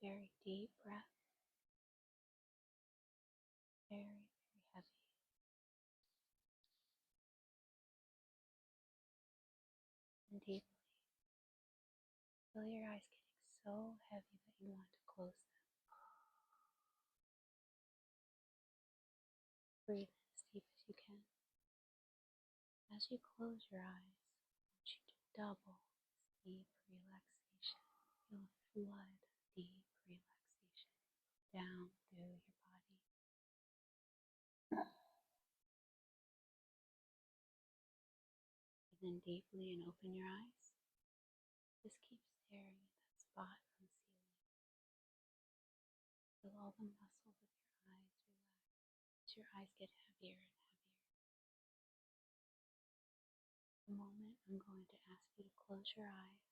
very deep breath. Very, very heavy. And deeply. Feel your eyes getting so heavy that you want to close them. Breathe in as deep as you can. As you close your eyes, I want you to double this deep relaxation. Feel a flood of deep relaxation down through your body. Breathe in deeply and open your eyes. Just keep staring at that spot on the ceiling. Feel all the muscles of your eyes relax as your eyes get heavier and heavier. In a moment, I'm going to ask you to close your eyes.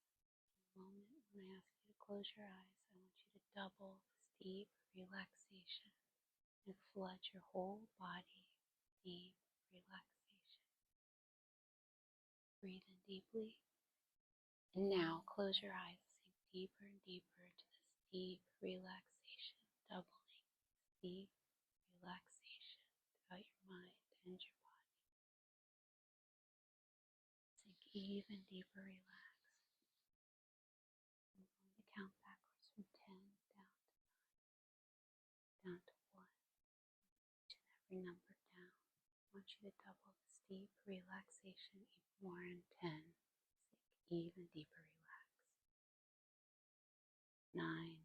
In a moment, when I ask you to close your eyes, I want you to double this deep relaxation and flood your whole body with deep relaxation. Breathe in deeply. And now close your eyes, sink deeper and deeper into this deep relaxation, doubling this deep relaxation throughout your mind and your body. Sink even deeper, relax. I'm going to count backwards from 10 down to 9, down to 1. Each and every number down. I want you to double this deep relaxation even more in 10. Sink even deeper, relax. 9,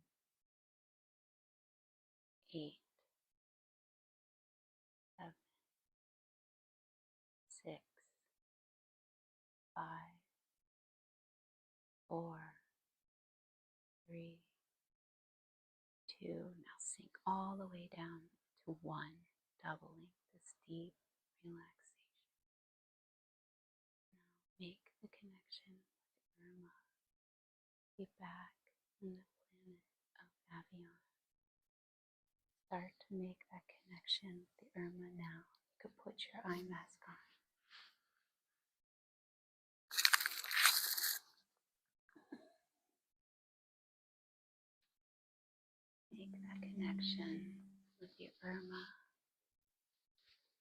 8, 7, 6, 5, 4, 3, 2. Now sink all the way down to 1, doubling this deep relaxation. Now make the connection with Urmah. Be back in the planet of Avion. Start to make that connection with the Urmah now. You could put your eye mask on. Make that connection with your Urmah.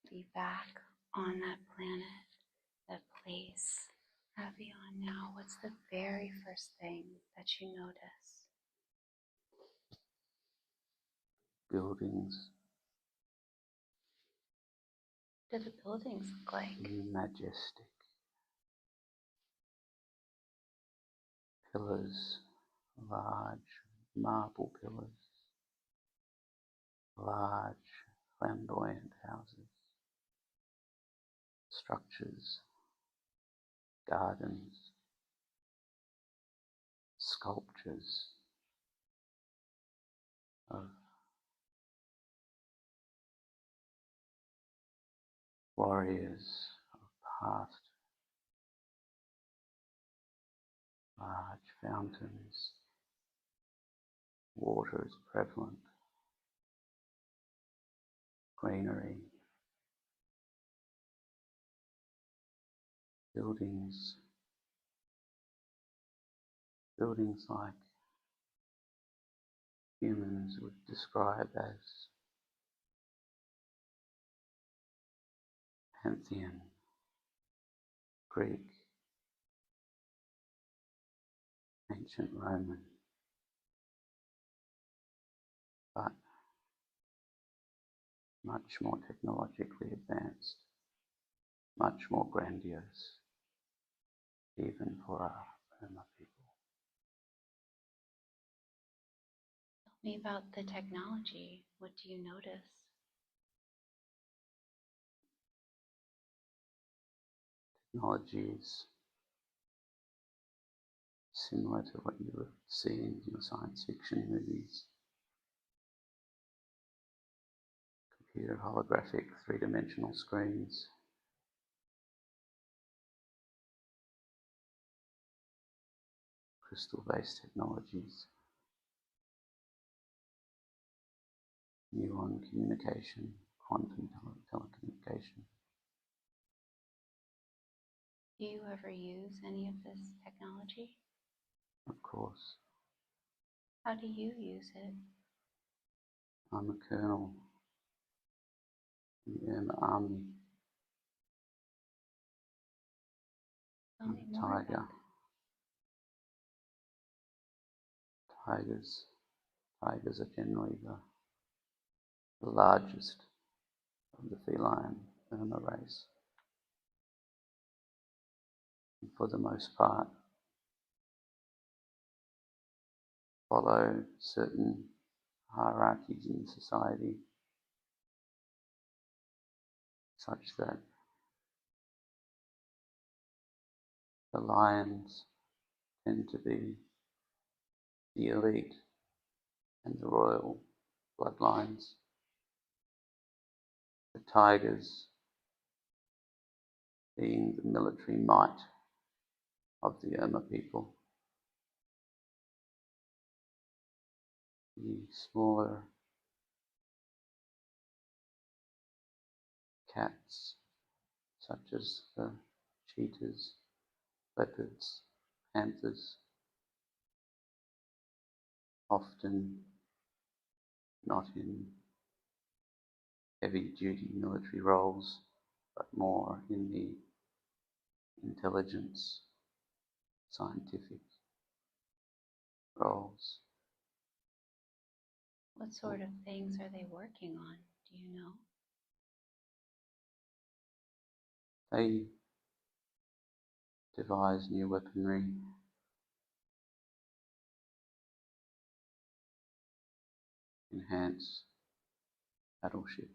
Be back on that planet, that place. Avion now, what's the very first thing that you notice? Buildings. What do the buildings look like? Majestic. Pillars, large marble pillars, large flamboyant houses, structures, gardens, sculptures of warriors of past, large fountains, water is prevalent, greenery, buildings like humans would describe as Pantheon, Greek, ancient Roman, but much more technologically advanced, much more grandiose, even for our Urmah people. Tell me about the technology. What do you notice? Technology is similar to what you would see in your science fiction movies. Computer holographic 3-dimensional screens, crystal-based technologies, muon communication, quantum telecommunication. Do you ever use any of this technology? Of course. How do you use it? I'm a colonel in the Urmah army. Tell I'm me a more about tiger. Tigers are generally the largest of the feline Urmah race. And for the most part, follow certain hierarchies in society, such that the lions tend to be the elite and the royal bloodlines. The tigers being the military might of the Urmah people. The smaller cats, such as the cheetahs, leopards, panthers, often not in heavy-duty military roles, but more in the intelligence, scientific roles. What sort of things are they working on? Do you know? They devise new weaponry, enhance battleship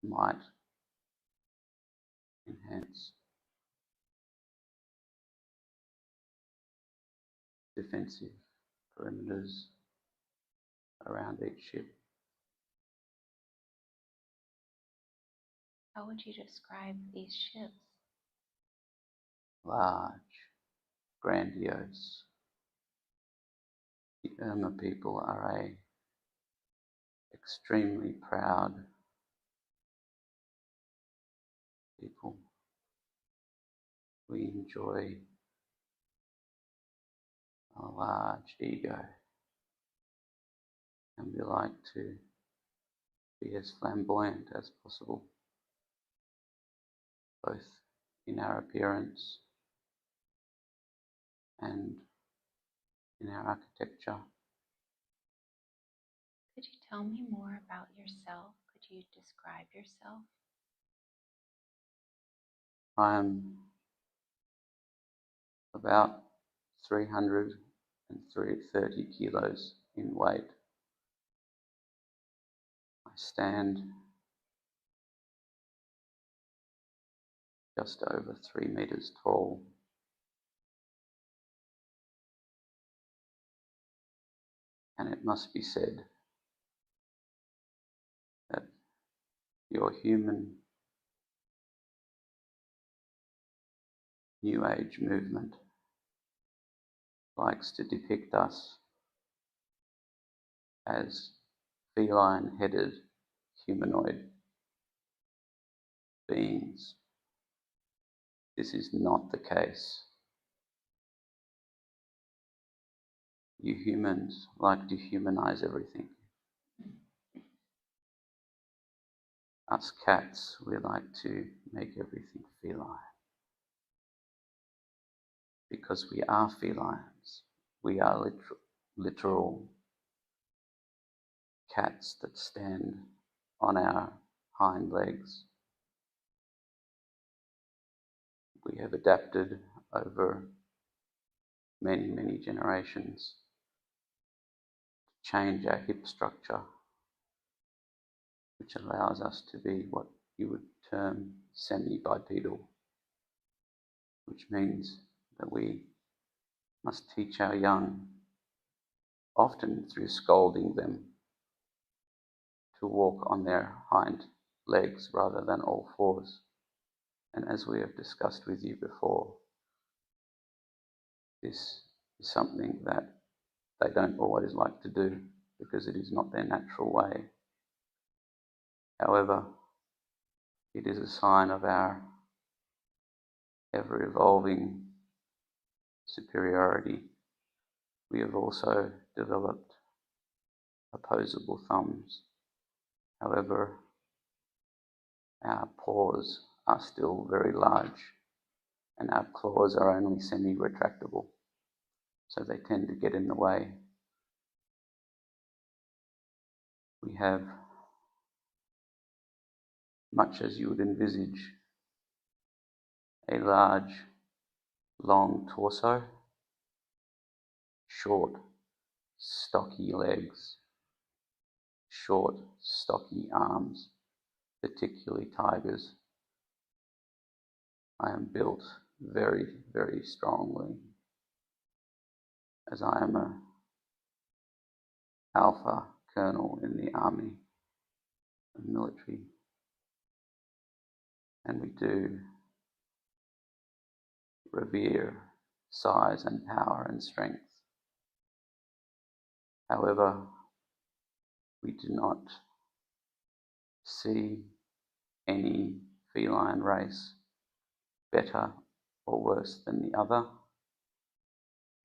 might, enhance defensive perimeters around each ship. How would you describe these ships? Large, grandiose. The Urmah people are a extremely proud people. We enjoy a large ego, and we like to be as flamboyant as possible, both in our appearance and in our architecture. Could you tell me more about yourself? Could you describe yourself? I am about 330 kilos in weight. I stand just over 3 meters tall. And it must be said that your human New Age movement likes to depict us as feline-headed humanoid beings. This is not the case. You humans like to humanize everything. Us cats, we like to make everything feline. Because we are felines. We are literal cats that stand on our hind legs. We have adapted over many, many generations to change our hip structure, which allows us to be what you would term semi-bipedal, which means that we must teach our young, often through scolding them, to walk on their hind legs rather than all fours. And as we have discussed with you before, this is something that they don't always like to do because it is not their natural way. However, it is a sign of our ever-evolving superiority We have also developed opposable thumbs. However, our paws are still very large and our claws are only semi-retractable, so they tend to get in the way. We have, much as you would envisage, a large, long torso, short, stocky legs, short, stocky arms, particularly tigers. I am built very, very strongly, as I am a alpha colonel in the army and military, and we do revere size and power and strength. However, we do not see any feline race better or worse than the other,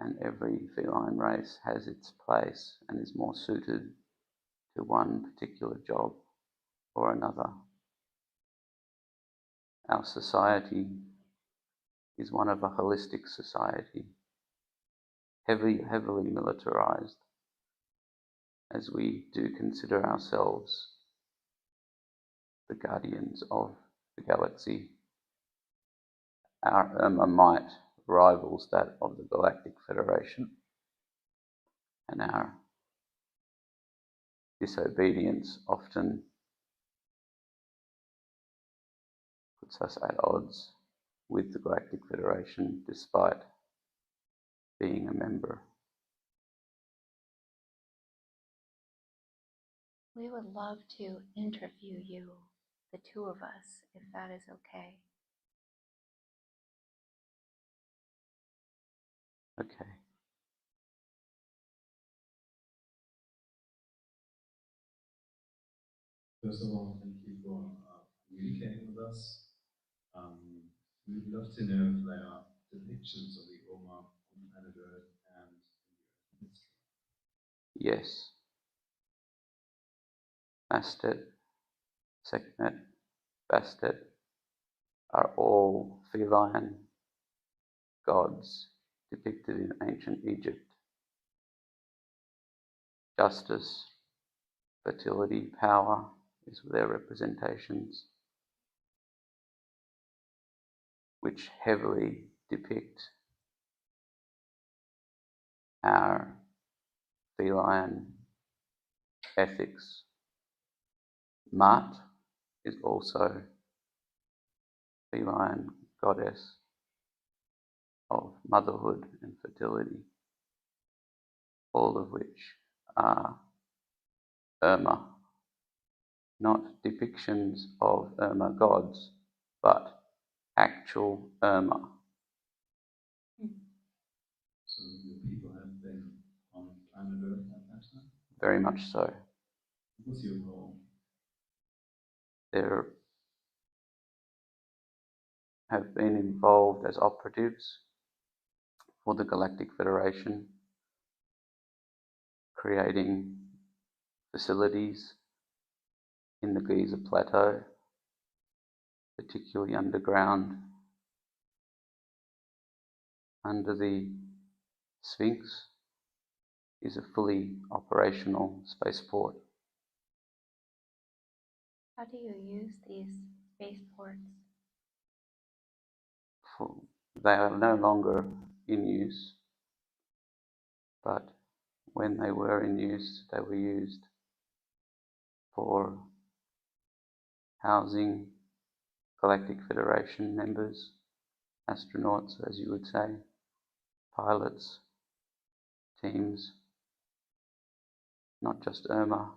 and every feline race has its place and is more suited to one particular job or another. Our society is one of a holistic society, heavily militarized, as we do consider ourselves the guardians of the galaxy. Our might rivals that of the Galactic Federation, and our disobedience often puts us at odds with the Galactic Federation despite being a member. We would love to interview you, the two of us, if that is okay. Okay. First of all, thank you for communicating with us. We'd love to know if there are depictions of the Urmah on planet Earth and in the Earth history. Yes. Mastet, Sekhmet, Bastet are all feline gods depicted in ancient Egypt. Justice, fertility, power is their representations, which heavily depict our feline ethics. Qhht is also feline goddess of motherhood and fertility, all of which are Urmah, not depictions of Urmah gods, but actual Urmah. So your people have been on planet Earth at that time? Very much so. What was your role? There have been involved as operatives for the Galactic Federation, creating facilities in the Qhht Plateau, particularly underground, under the Sphinx is a fully operational spaceport. How do you use these spaceports? They are no longer in use, but when they were in use, they were used for housing Galactic Federation members, astronauts, as you would say, pilots, teams, not just Urmah,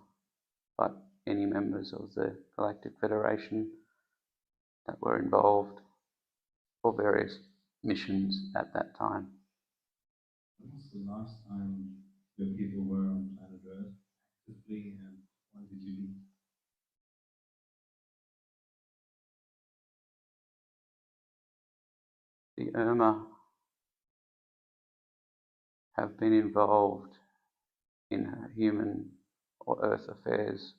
but any members of the Galactic Federation that were involved for various missions at that time. When was the last time your people were on planet Earth actively, and why did you leave? The Urmah have been involved in human or earth affairs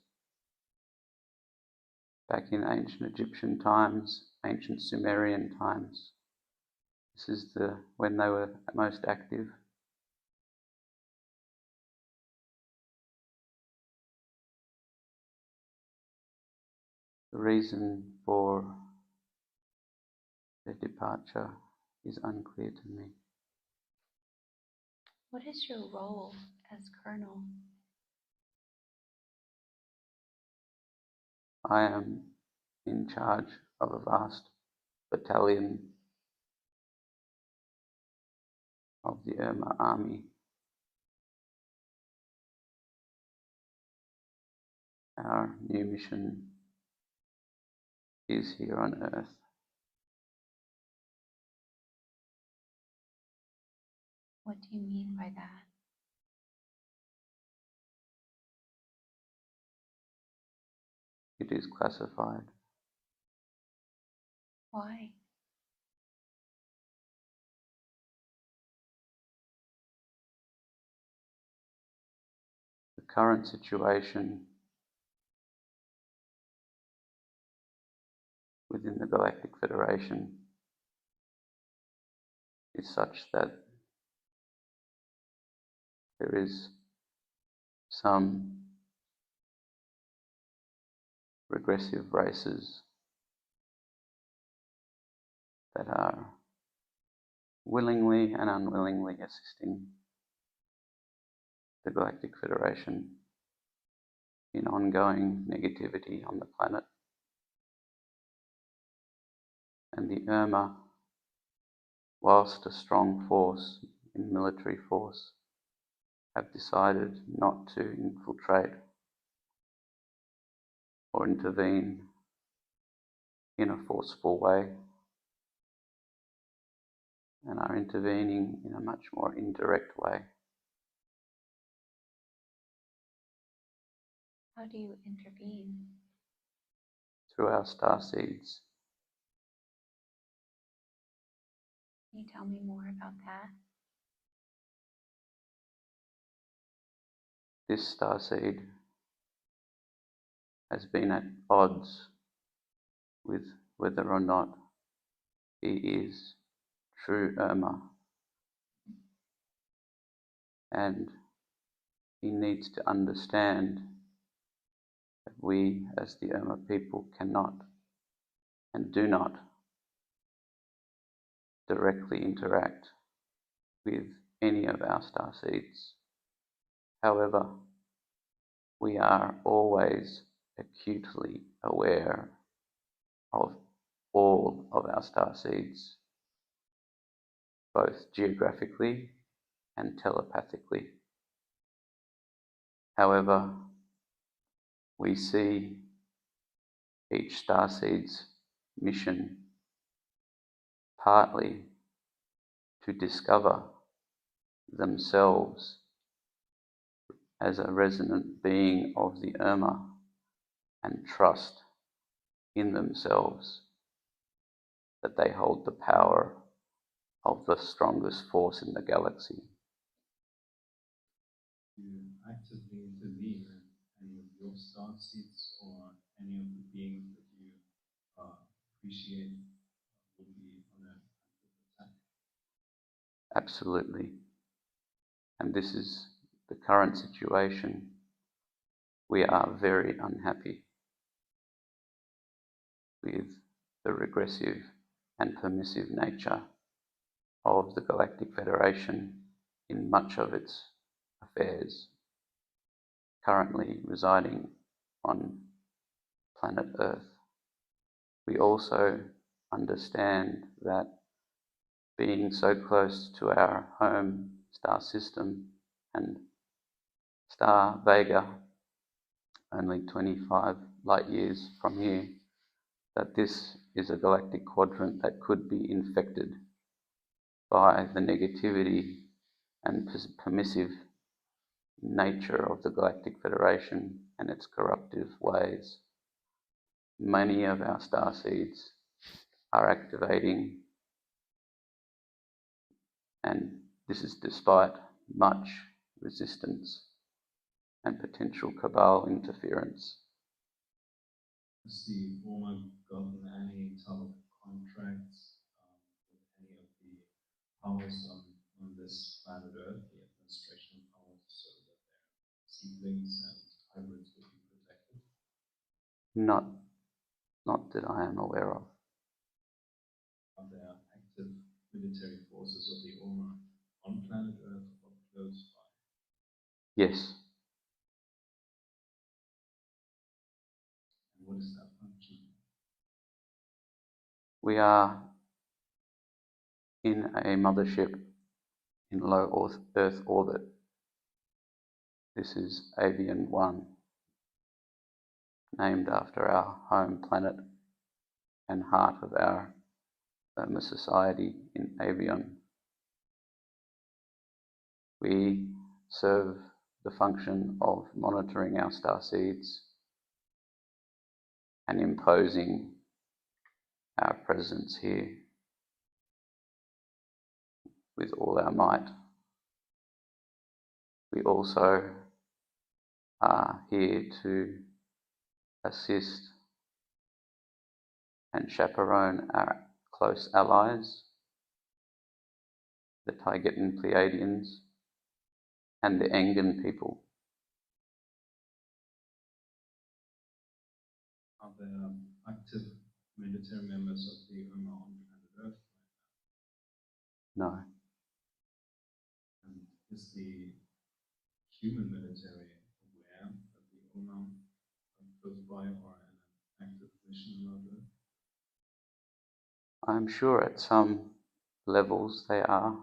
back in ancient Egyptian times, ancient Sumerian times. This is when they were most active. The reason for their departure is unclear to me. What is your role as Colonel? I am in charge of a vast battalion of the Urmah army. Our new mission is here on Earth. What do you mean by that? It is classified. Why? The current situation within the Galactic Federation is such that there is some regressive races that are willingly and unwillingly assisting the Galactic Federation in ongoing negativity on the planet. And the Urmah, whilst a strong force in military force, have decided not to infiltrate or intervene in a forceful way, and are intervening in a much more indirect way. How do you intervene? Through our star seeds. Can you tell me more about that? This star seed has been at odds with whether or not he is true Urmah, and he needs to understand that we as the Urmah people cannot and do not directly interact with any of our star seeds. However, we are always acutely aware of all of our star seeds, both geographically and telepathically. However, we see each star seed's mission partly to discover themselves as a resonant being of the Urmah and trust in themselves that they hold the power of the strongest force in the galaxy. You actively intervene in any of your star seeds or any of the beings that you appreciate will be on an active attack? Absolutely. And this is the current situation. We are very unhappy with the regressive and permissive nature of the Galactic Federation in much of its affairs, currently residing on planet Earth. We also understand that being so close to our home star system and star Vega, only 25 light years from here, that this is a galactic quadrant that could be infected by the negativity and permissive nature of the Galactic Federation and its corruptive ways. Many of our star seeds are activating, and this is despite much resistance and potential cabal interference. Has the Urmah gotten any type of contracts with any of the powers on this planet Earth, the administration powers, so that their seedlings and hybrids will be protected? Not that I am aware of. Are there active military forces of the Urmah on planet Earth or close by? Yes, And what is that function? we are in a mothership in low Earth orbit. This is Avian 1, named after our home planet and heart of our Urmah society in Avian. We serve the function of monitoring our star seeds and imposing our presence here with all our might. We also are here to assist and chaperone our close allies, the Qhht and Pleiadians, and the Engan people. Are there active military members of the Urmah on planet Earth right now? No, And is the human military aware that the Urmah are close by or in an active mission around Earth? I'm sure at some levels they are,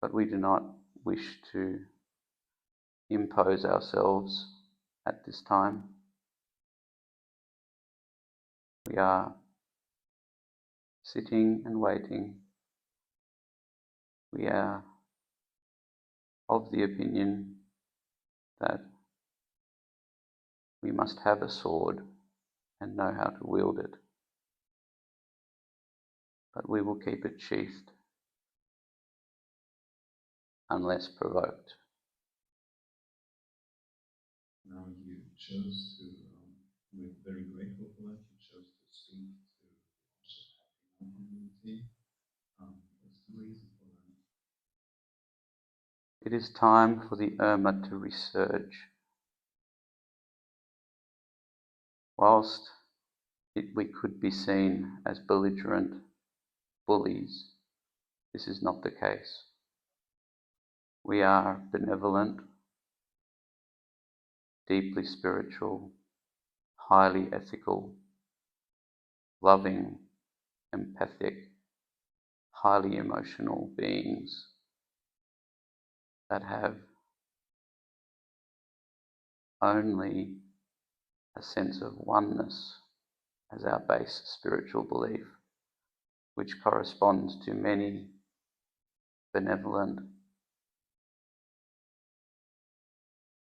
but we do not wish to impose ourselves at this time. We are sitting and waiting. We are of the opinion that we must have a sword and know how to wield it, but we will keep it sheathed unless provoked. Now you chose to, we're very grateful for that, you chose to speak to the community. What's the reason for that? It is time for the Urmah to resurge. Whilst we could be seen as belligerent bullies, this is not the case. We are benevolent, deeply spiritual, highly ethical, loving, empathic, highly emotional beings that have only a sense of oneness as our base spiritual belief, which corresponds to many benevolent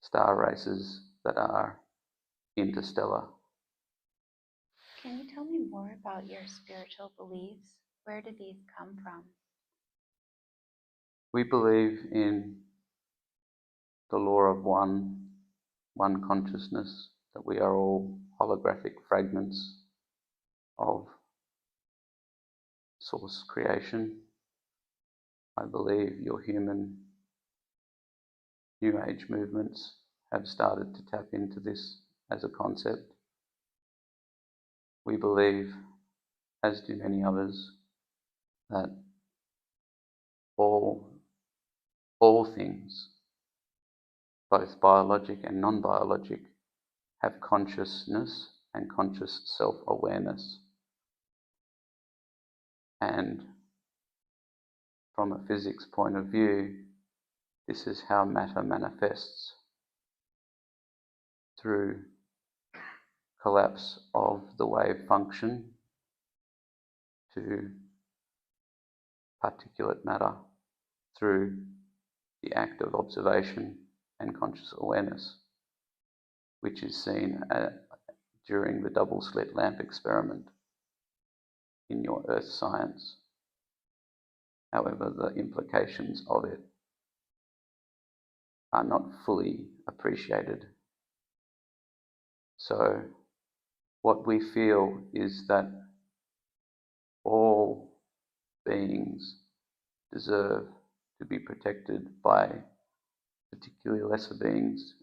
star races that are interstellar. Can you tell me more about your spiritual beliefs? Where do these come from? We believe in the law of one consciousness, that we are all holographic fragments of source creation. I believe your human New Age movements have started to tap into this as a concept. We believe, as do many others, that all things, both biologic and non-biologic, have consciousness and conscious self-awareness. And from a physics point of view, this is how matter manifests, through collapse of the wave function to particulate matter through the act of observation and conscious awareness, which is seen during the double slit lamp experiment in your earth science. However, the implications of it are not fully appreciated. So what we feel is that all beings deserve to be protected by, particularly lesser beings,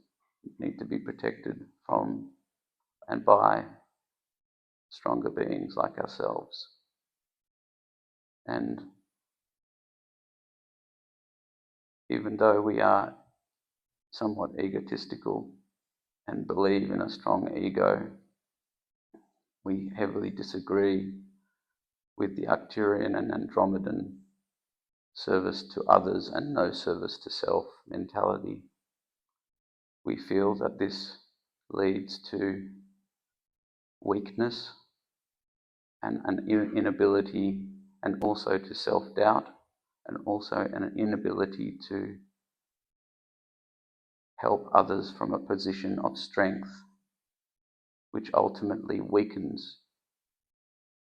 need to be protected from and by stronger beings like ourselves. And even though we are somewhat egotistical and believe in a strong ego, we heavily disagree with the Arcturian and Andromedan service to others and no service to self mentality. We feel that this leads to weakness and an inability, and also to self-doubt, and also an inability to help others from a position of strength, which ultimately weakens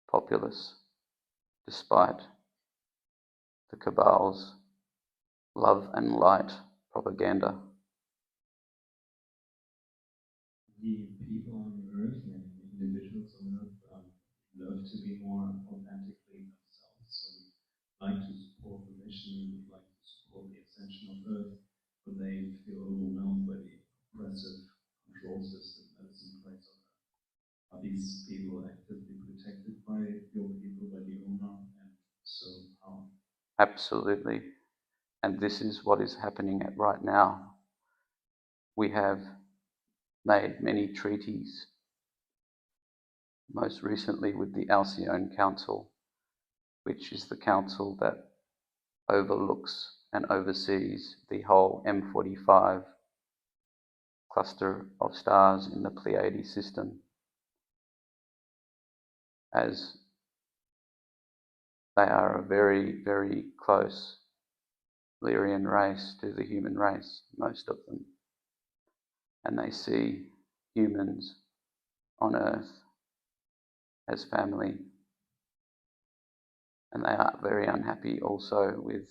populace, despite the cabal's love and light propaganda. The people on Earth and individuals on Earth love to be more authentically themselves. So we like to support the mission, we like to support the ascension of Earth, but they feel overwhelmed by the oppressive control system that is in place on Earth. Are these people actively protected by your people, by the Urmah, and so how? Absolutely. And this is what is happening right now. We have made many treaties, most recently with the Alcyone Council, which is the council that overlooks and oversees the whole M45 cluster of stars in the Pleiades system, as they are a very, very close Lyrian race to the human race, most of them. And they see humans on Earth as family. And they are very unhappy also with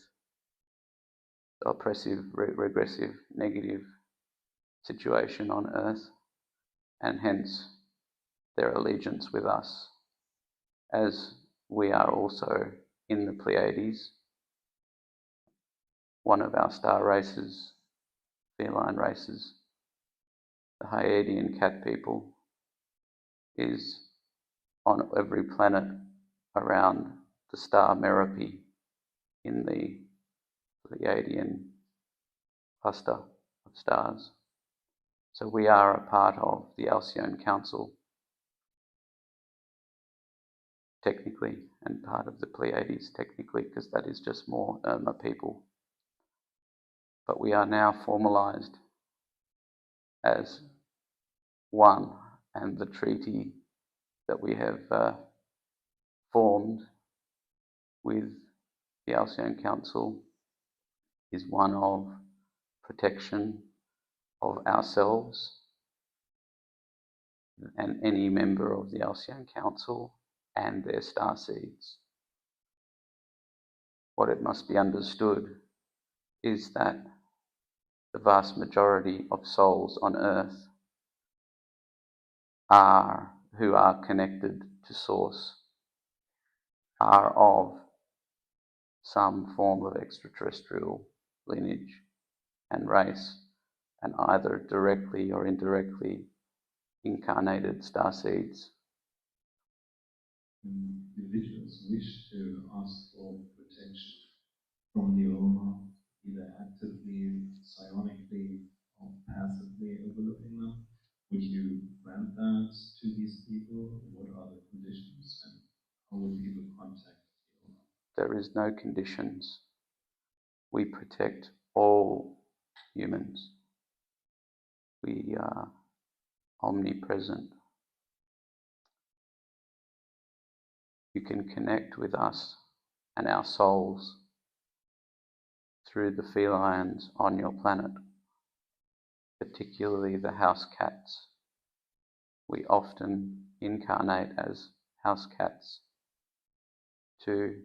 the oppressive, regressive, negative situation on Earth, and hence their allegiance with us, as we are also in the Pleiades. One of our star races, feline races, the Hyadian cat people, is on every planet around the star Merope in the Pleiadian cluster of stars. So we are a part of the Alcyone Council, technically, and part of the Pleiades technically, because that is just more Urmah people. But we are now formalized as one, and the treaty that we have formed with the Alcyone Council is one of protection of ourselves and any member of the Alcyone Council and their star seeds. What it must be understood is that the vast majority of souls on Earth who are connected to Source are of some form of extraterrestrial lineage and race, and either directly or indirectly incarnated starseeds. Individuals wish to ask for protection from the Urmah, either actively, psionically, or passively overlooking them. Would you grant that to these people? What are the conditions, and how would people contact the Urmah? There is no conditions. We protect all humans. We are omnipresent. You can connect with us and our souls through the felines on your planet, particularly the house cats. We often incarnate as house cats to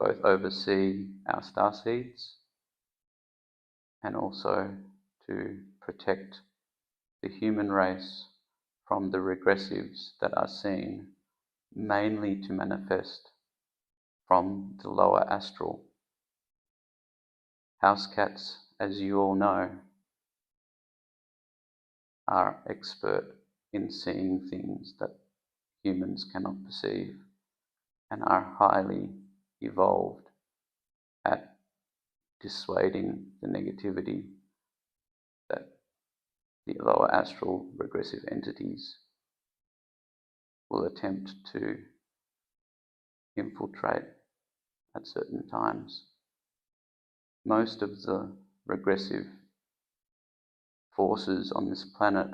both oversee our starseeds and also to protect the human race from the regressives that are seen mainly to manifest from the lower astral. House cats, as you all know, are expert in seeing things that humans cannot perceive and are highly evolved at dissuading the negativity that the lower astral regressive entities will attempt to infiltrate at certain times. Most of the regressive forces on this planet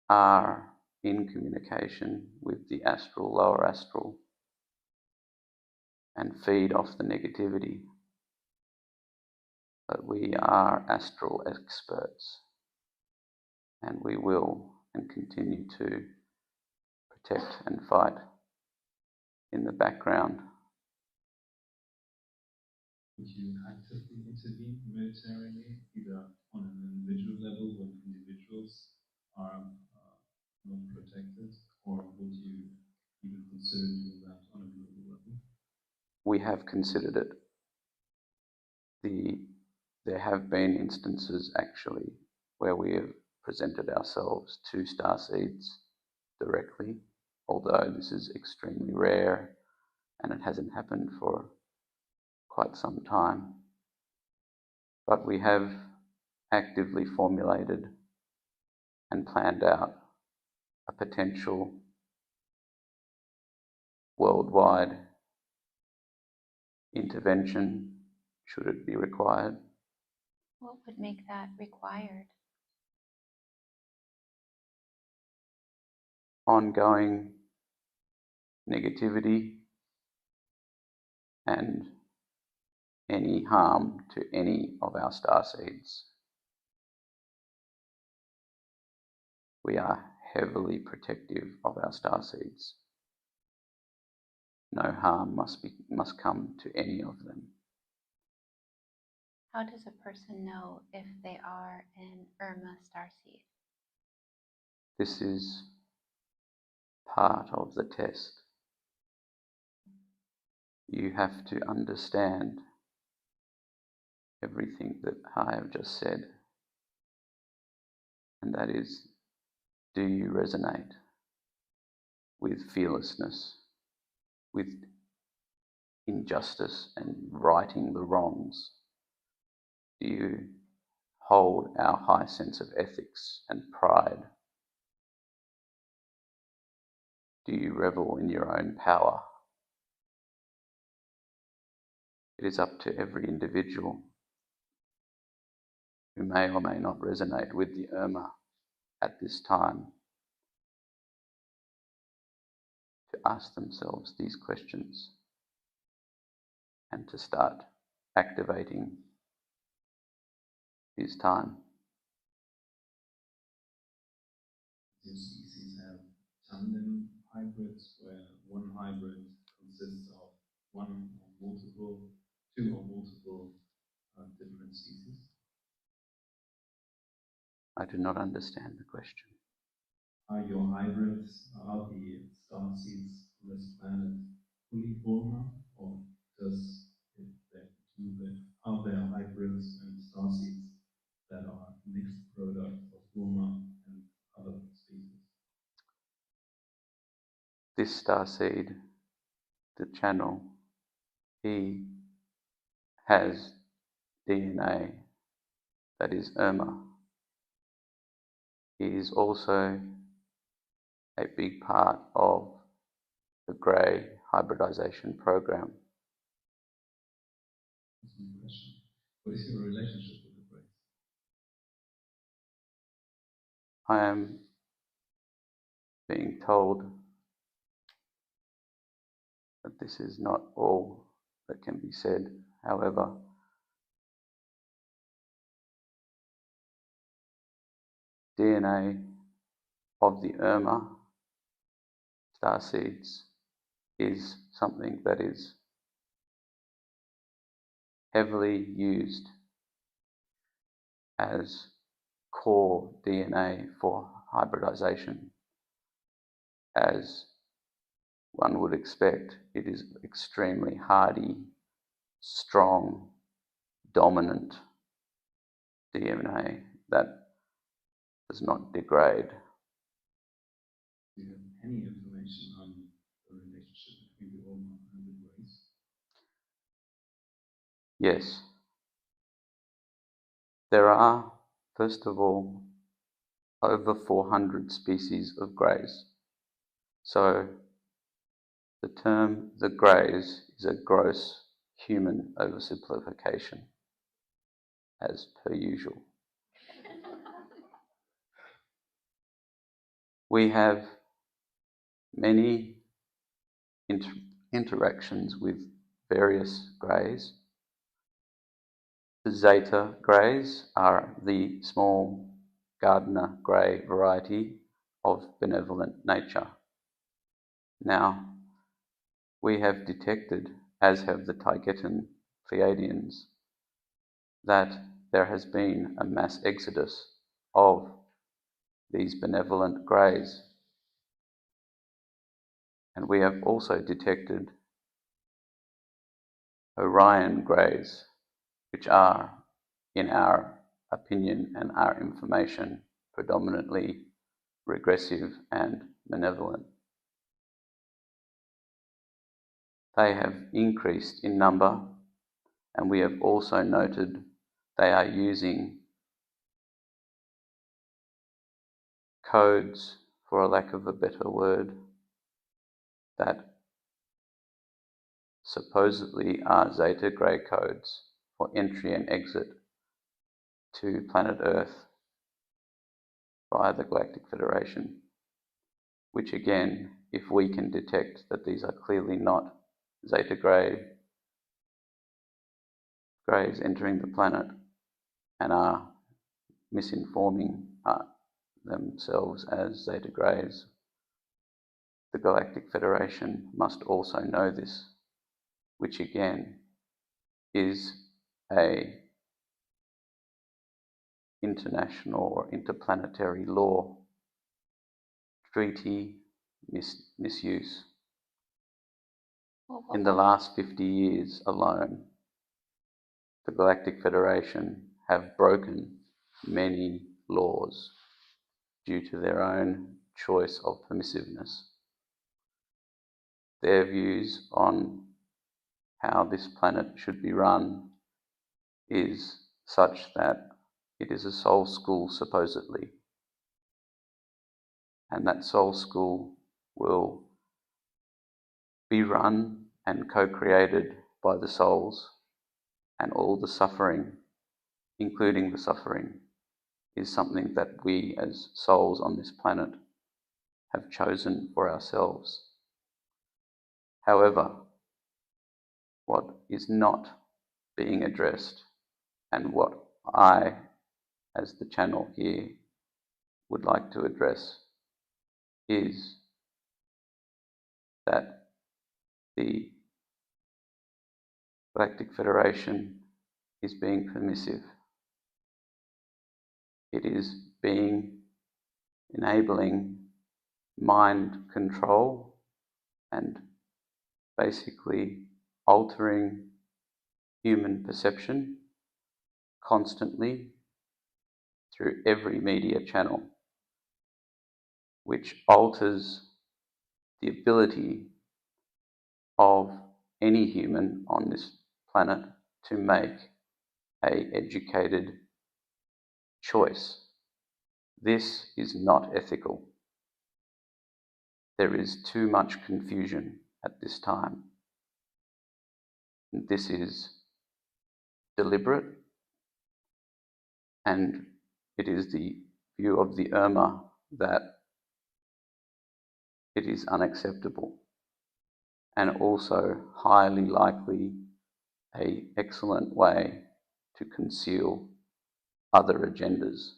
are in communication with the astral, lower astral, and feed off the negativity. But we are astral experts, and we will and continue to protect and fight in the background. Would you actively intervene militarily, either on an individual level when individuals are not protected, or would you even consider doing that on a global level? We have considered it. There have been instances actually where we have presented ourselves to starseeds directly, although this is extremely rare and it hasn't happened for quite some time. But we have actively formulated and planned out a potential worldwide intervention should it be required. What would make that required? Ongoing negativity and any harm to any of our starseeds. We are heavily protective of our starseeds. No harm must come to any of them. How does a person know if they are an Urmah starseed? This is part of the test. You have to understand everything that I have just said, and that is, do you resonate with fearlessness, with injustice and righting the wrongs? Do you hold our high sense of ethics and pride? Do you revel in your own power? It is up to every individual who may or may not resonate with the Urmah at this time to ask themselves these questions and to start activating this time. Your species have tandem hybrids, where one hybrid consists of one or multiple, two or multiple different species. I do not understand the question. Are your hybrids, are the starseeds on this planet fully Urmah, or are there hybrids and starseeds that are mixed products of Urmah and other species? This starseed, the channel, he has DNA that is Urmah. He is also a big part of the grey hybridization program. That's my question. What is your relationship with the Greys? I am being told that this is not all that can be said. However, DNA of the Urmah starseeds is something that is heavily used as core DNA for hybridization. As one would expect, it is extremely hardy, strong, dominant DNA that does not degrade. Do you have any information on the relationship between the Urmah and the Greys? Yes. There are, first of all, over 400 species of greys. So the term the greys is a gross human oversimplification, as per usual. We have many interactions with various greys. The Zeta greys are the small gardener grey variety of benevolent nature. Now, we have detected, as have the Taygetan Pleiadians, that there has been a mass exodus of these benevolent greys. And we have also detected Orion greys, which are, in our opinion and our information, predominantly regressive and malevolent. They have increased in number, and we have also noted they are using codes, for a lack of a better word, that supposedly are Zeta Grey codes for entry and exit to planet Earth via the Galactic Federation, which again, if we can detect that these are clearly not Zeta Greys entering the planet and are misinforming themselves as Zeta Greys, the Galactic Federation must also know this, which again is a international or interplanetary law, treaty misuse. In the last 50 years alone, the Galactic Federation have broken many laws due to their own choice of permissiveness. Their views on how this planet should be run is such that it is a soul school, supposedly, and that soul school will be run and co-created by the souls, and all the suffering, including the suffering, is something that we as souls on this planet have chosen for ourselves. However, what is not being addressed, and what I, as the channel here, would like to address, is that the Galactic Federation is being permissive. It is enabling mind control and basically altering human perception constantly through every media channel, which alters the ability of any human on this planet to make an educated choice. This is not ethical. There is too much confusion at this time. This is deliberate, and it is the view of the Urmah that it is unacceptable, and also highly likely an excellent way to conceal other agendas.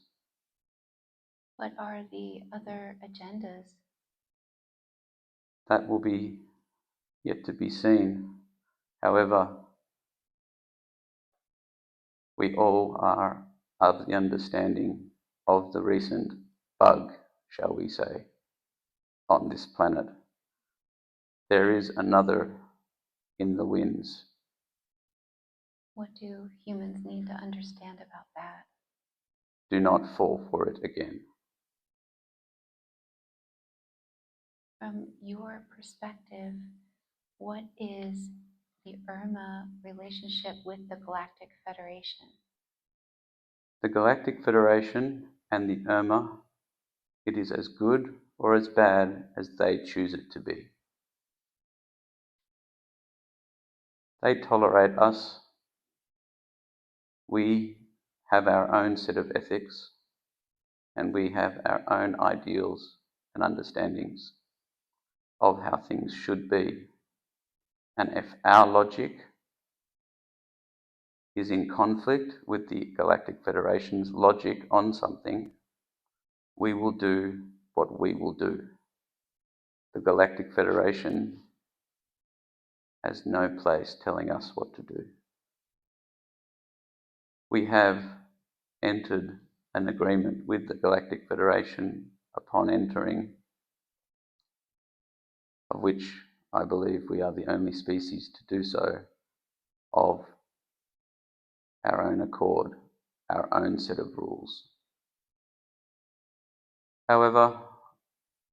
What are the other agendas? That will be yet to be seen. However, We all are of the understanding of the recent bug, shall we say, on this planet. There is another in the winds. What do humans need to understand about that? Do not fall for it again. From your perspective, what is the Urmah relationship with the Galactic Federation? The Galactic Federation and the Urmah, it is as good or as bad as they choose it to be. They tolerate us. We have our own set of ethics, and we have our own ideals and understandings of how things should be. And if our logic is in conflict with the Galactic Federation's logic on something, we will do what we will do. The Galactic Federation has no place telling us what to do. We have entered an agreement with the Galactic Federation upon entering, of which I believe we are the only species to do so, of our own accord, our own set of rules. However,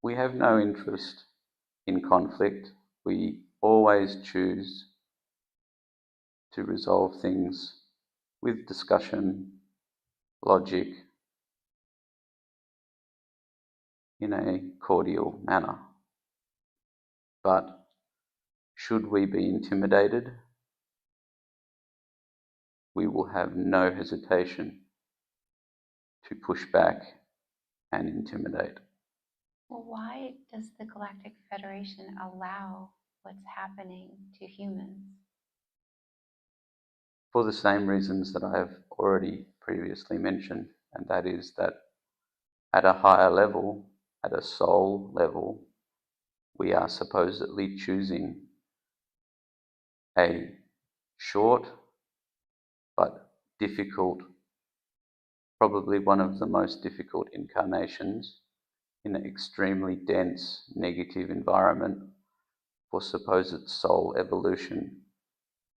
we have no interest in conflict. We always choose to resolve things with discussion, logic, in a cordial manner. But should we be intimidated, we will have no hesitation to push back and intimidate. Well, why does the Galactic Federation allow what's happening to humans? For the same reasons that I have already previously mentioned, and that is that at a higher level, at a soul level, we are supposedly choosing a short but difficult, probably one of the most difficult incarnations in an extremely dense negative environment for supposed soul evolution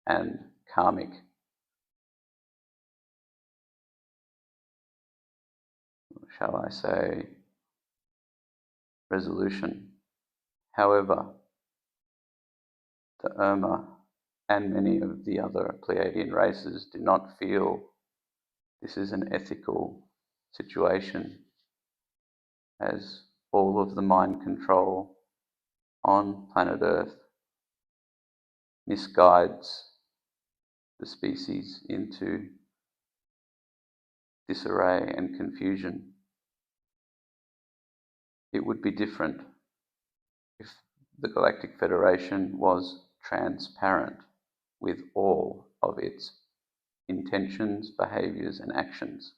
and karmic, shall I say, resolution. However, the Urmah and many of the other Pleiadian races do not feel this is an ethical situation, as all of the mind control on planet Earth misguides the species into disarray and confusion. It would be different if the Galactic Federation was transparent with all of its intentions, behaviors, and actions,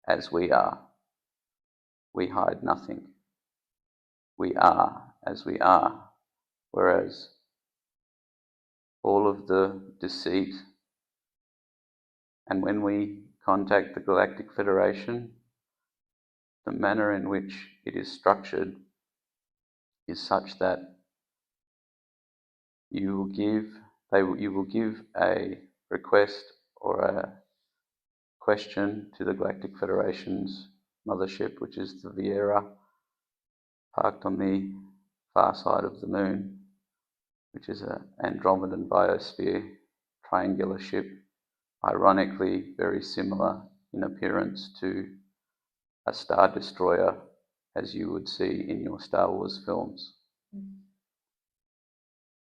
as we are. We hide nothing. We are as we are, whereas all of the deceit, and when we contact the Galactic Federation, the manner in which it is structured is such that you will give a request or a question to the Galactic Federation's mothership, which is the Viera, parked on the far side of the moon, which is an Andromedan biosphere triangular ship, ironically very similar in appearance to a Star Destroyer as you would see in your Star Wars films.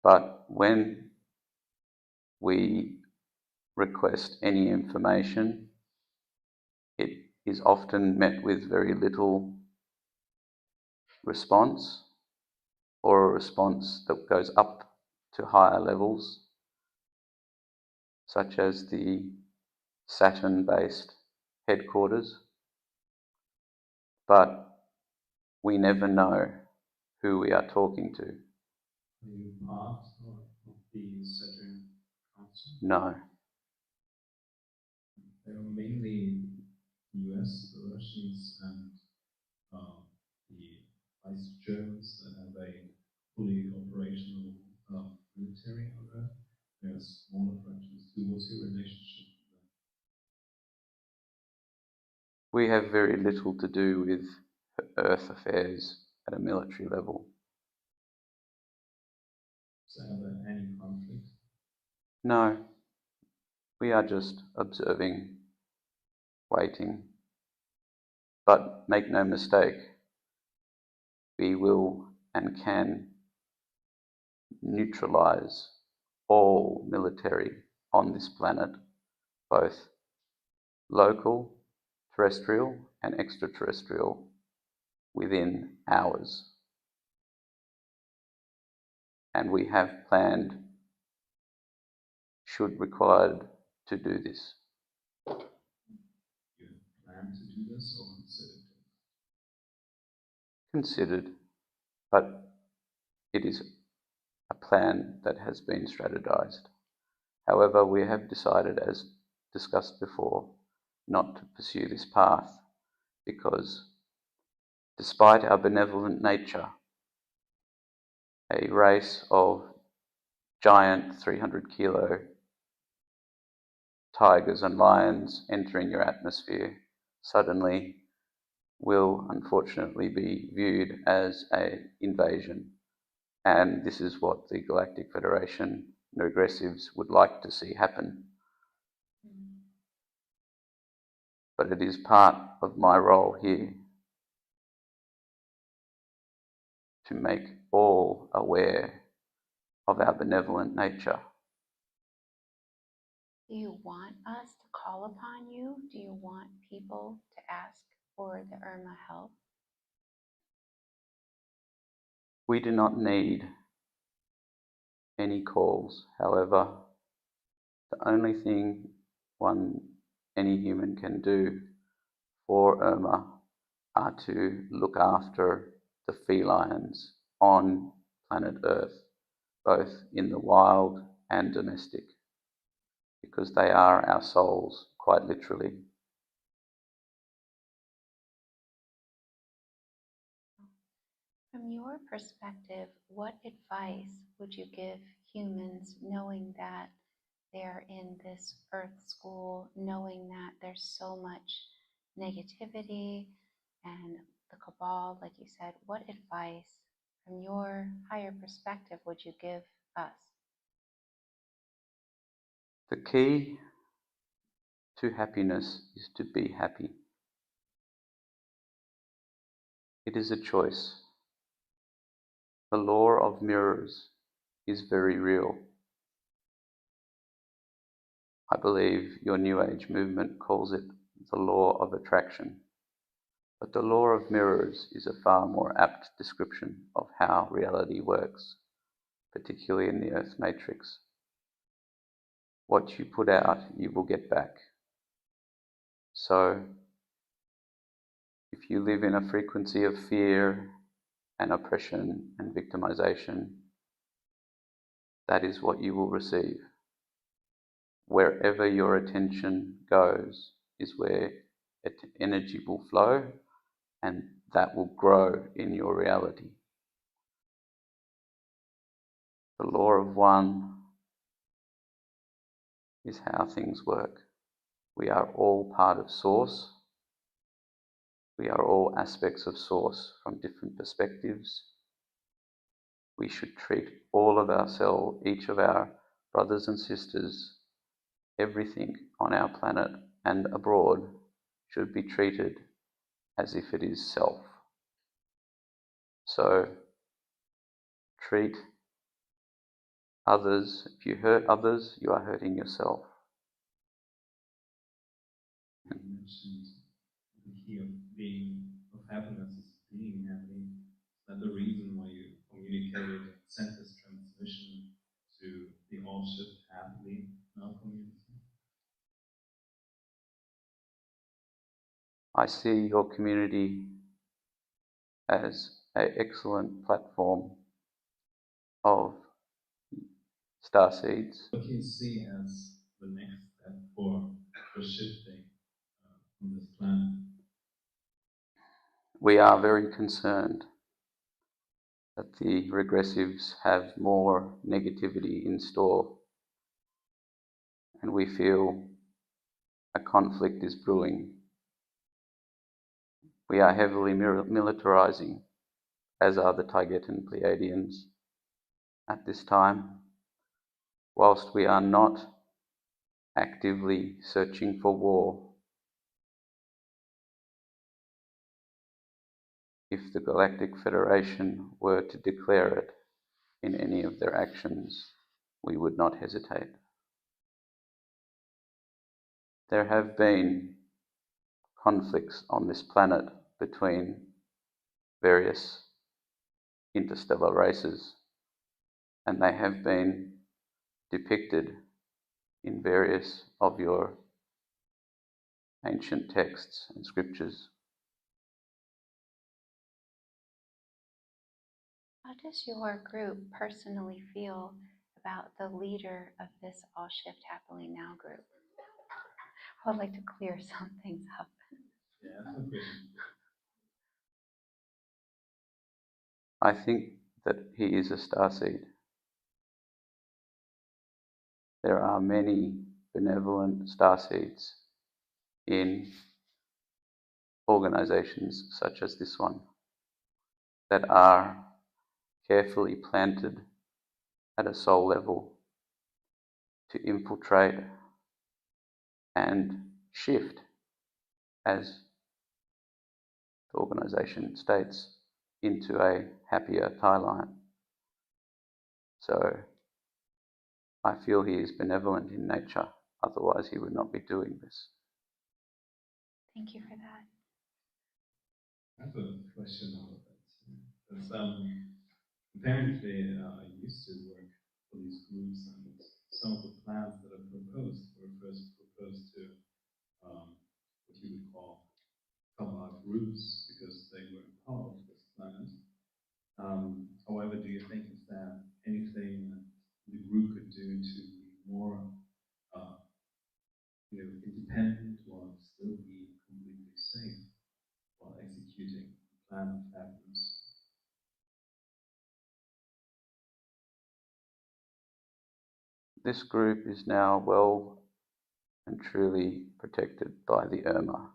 But when we request any information, it is often met with very little response, or a response that goes up to higher levels, such as the Saturn-based headquarters. But we never know who we are talking to. Are you part of the Saturn Council? No. They are mainly the US, the Russians, and the Vice Germans that have a fully operational military on Earth. There are smaller fractions too. What's your relationship with that? We have very little to do with Earth affairs at a military level. Does there have any conflict? No, we are just observing, waiting. But make no mistake, we will and can neutralize all military on this planet, both local, terrestrial and extraterrestrial, within hours. And we have planned, should required, to do this. You plan to do this or considered it? Considered, but it is a plan that has been strategized. However, we have decided, as discussed before, not to pursue this path because despite our benevolent nature, a race of giant 300-kilo tigers and lions entering your atmosphere suddenly will unfortunately be viewed as an invasion. And this is what the Galactic Federation and regressives would like to see happen. But it is part of my role here to make all aware of our benevolent nature. Do you want us to call upon you? Do you want people to ask for the Urmah help? We do not need any calls. However, the only thing any human can do for Urmah are to look after the felines on planet Earth, both in the wild and domestic, because they are our souls, quite literally. From your perspective, what advice would you give humans knowing that they're in this Earth school, knowing that there's so much negativity and the cabal, like you said? What advice from your higher perspective would you give us? The key to happiness is to be happy. It is a choice. The law of mirrors is very real. I believe your New Age movement calls it the law of attraction. But the law of mirrors is a far more apt description of how reality works, particularly in the Earth matrix. What you put out, you will get back. So, if you live in a frequency of fear and oppression and victimization, that is what you will receive. Wherever your attention goes is where energy will flow, and that will grow in your reality. The law of one is how things work. We are all part of Source. We are all aspects of Source from different perspectives. We should treat all of ourselves, each of our brothers and sisters, everything on our planet and abroad should be treated as if it is self. So treat others. If you hurt others, you are hurting yourself. You mentioned the key of happiness is being happy. Is that the reason why you communicated and sent this transmission to the all shift happily in our community? I see your community as an excellent platform of starseeds. What do you see as the next step for shifting on this planet. We are very concerned that the regressives have more negativity in store, and we feel a conflict is brewing. We are heavily militarizing, as are the Qhht and Pleiadians at this time, whilst we are not actively searching for war. If the Galactic Federation were to declare it in any of their actions, we would not hesitate. There have been conflicts on this planet between various interstellar races, and they have been depicted in various of your ancient texts and scriptures. How does your group personally feel about the leader of this All Shift Happily Now group? I would like to clear some things up. Yeah, I think that he is a starseed. There are many benevolent starseeds in organizations such as this one that are carefully planted at a soul level to infiltrate and shift, as the organization states, into a happier timeline. So I feel he is benevolent in nature, otherwise he would not be doing this. Thank you for that. I have a question about that. Because apparently I used to work for these groups, and some of the plans that are proposed were first proposed to what you would call Qhht groups, because they were in power of this planet. However, do you think is there anything that the group could do to be more independent while still be completely safe while executing the plan of happiness? This group is now well and truly protected by the Urmah.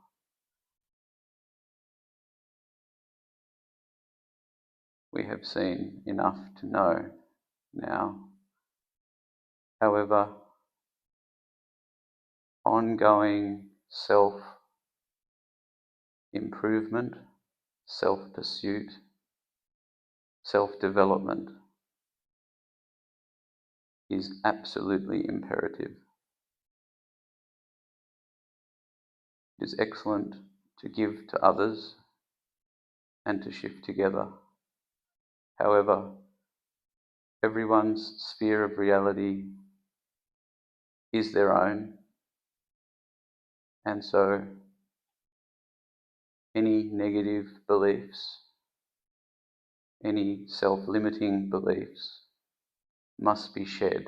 We have seen enough to know now. However, ongoing self-improvement, self-pursuit, self-development is absolutely imperative. It is excellent to give to others and to shift together. However, everyone's sphere of reality is their own, and so any negative beliefs, any self-limiting beliefs must be shed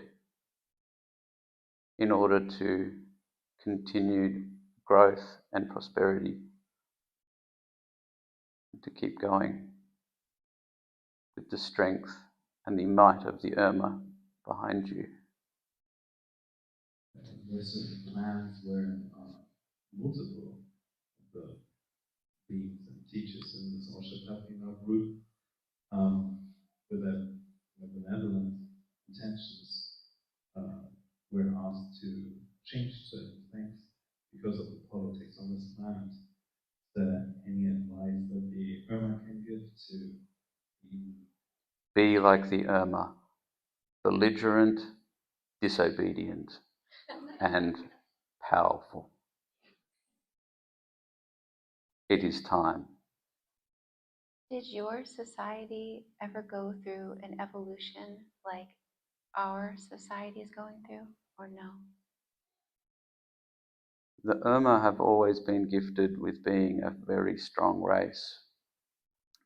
in order to continued growth and prosperity, to keep going with the strength and the might of the Urmah behind you. There's certain plans where multiple of the beings and teachers in this All Shift Happily Now group, with their benevolent intentions, were asked to change certain things because of the politics on this planet. Is there any advice that the Urmah can give to Be like the Urmah, belligerent, disobedient, and powerful. It is time. Did your society ever go through an evolution like our society is going through, or no? The Urmah have always been gifted with being a very strong race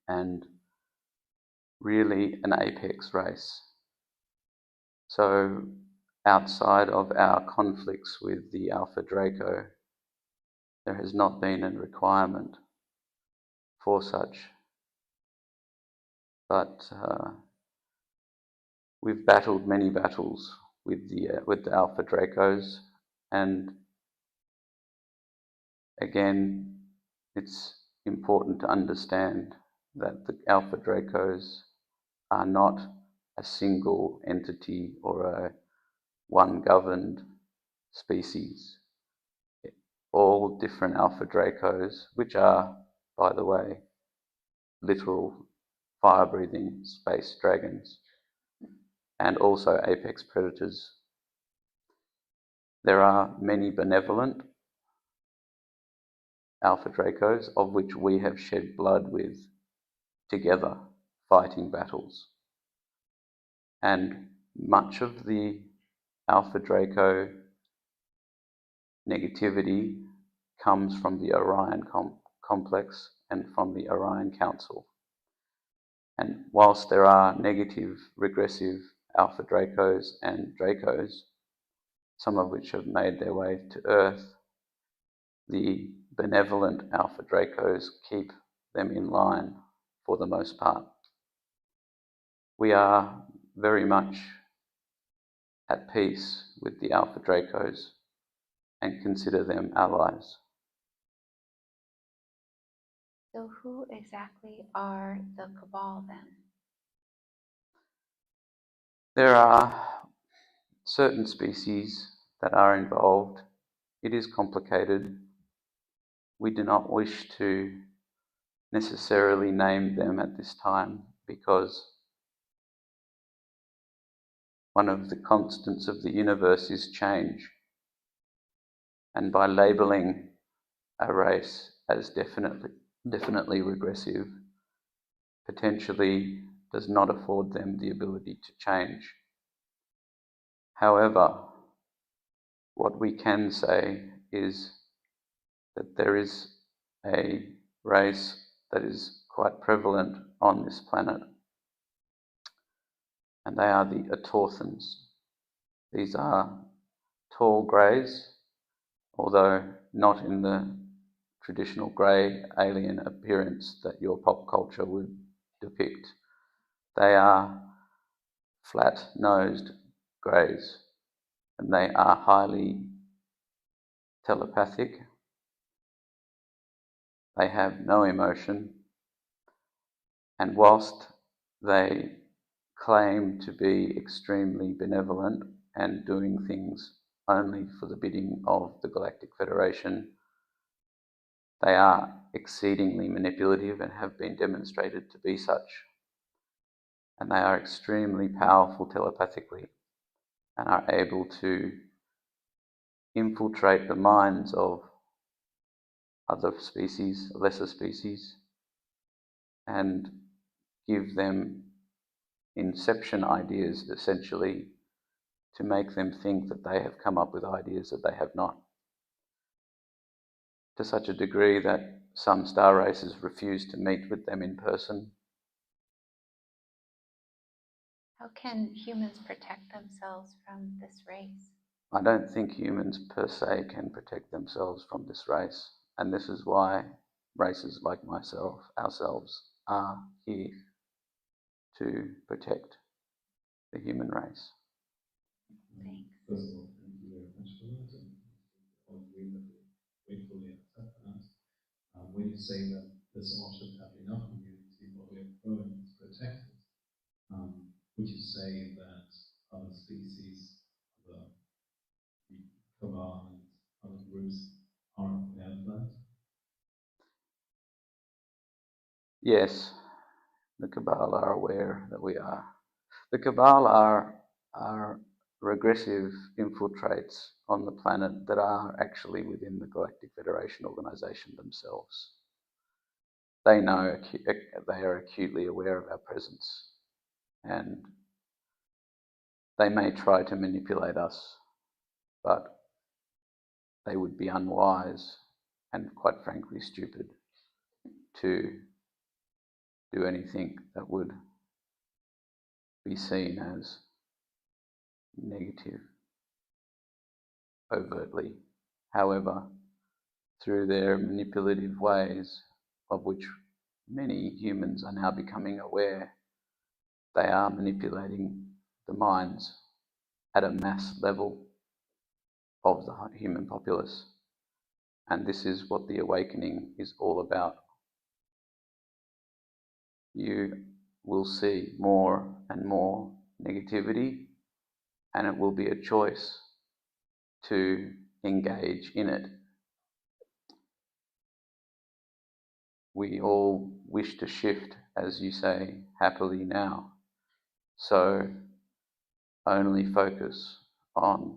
and really an apex race. So outside of our conflicts with the Alpha Draco there has not been a requirement for such. But we've battled many battles with the Alpha Dracos, and again, it's important to understand that the Alpha Dracos are not a single entity or a one governed species. All different Alpha Dracos, which are, by the way, literal fire-breathing space dragons, and also apex predators. There are many benevolent Alpha Dracos, of which we have shed blood with together, fighting battles. And much of the Alpha Draco negativity comes from the Orion complex and from the Orion Council. And whilst there are negative, regressive Alpha Dracos and Dracos, some of which have made their way to Earth, the benevolent Alpha Dracos keep them in line for the most part. We are very much at peace with the Alpha Dracos and consider them allies. So who exactly are the Cabal then? There are certain species that are involved. It is complicated. We do not wish to necessarily name them at this time because one of the constants of the universe is change. And by labeling a race as definitely regressive, potentially does not afford them the ability to change. However, what we can say is that there is a race that is quite prevalent on this planet, and they are the Autorthans. These are tall greys, although not in the traditional grey alien appearance that your pop culture would depict. They are flat-nosed greys, and they are highly telepathic. They have no emotion, and whilst they claim to be extremely benevolent and doing things only for the bidding of the Galactic Federation, they are exceedingly manipulative and have been demonstrated to be such. And they are extremely powerful telepathically and are able to infiltrate the minds of other species, lesser species, and give them inception ideas, essentially, to make them think that they have come up with ideas that they have not. To such a degree that some star races refuse to meet with them in person. How can humans protect themselves from this race? I don't think humans per se can protect themselves from this race, and this is why races like myself, ourselves, are here to protect the human race. Thanks. First of all, thank you very much for that, and I agree that we fully accept that. When you say that this all should have enough community for the growing is protected, would you say that other species, other Cabal and other groups are aware of that? Yes, the Cabal are aware that we are. The Cabal are regressive infiltrates on the planet that are actually within the Galactic Federation organization themselves. They know, they are acutely aware of our presence, and they may try to manipulate us, but they would be unwise and, quite frankly, stupid to do anything that would be seen as negative overtly. However, through their manipulative ways, of which many humans are now becoming aware. They are manipulating the minds at a mass level of the human populace. And this is what the awakening is all about. You will see more and more negativity, and it will be a choice to engage in it. We all wish to shift, as you say, happily now. So only focus on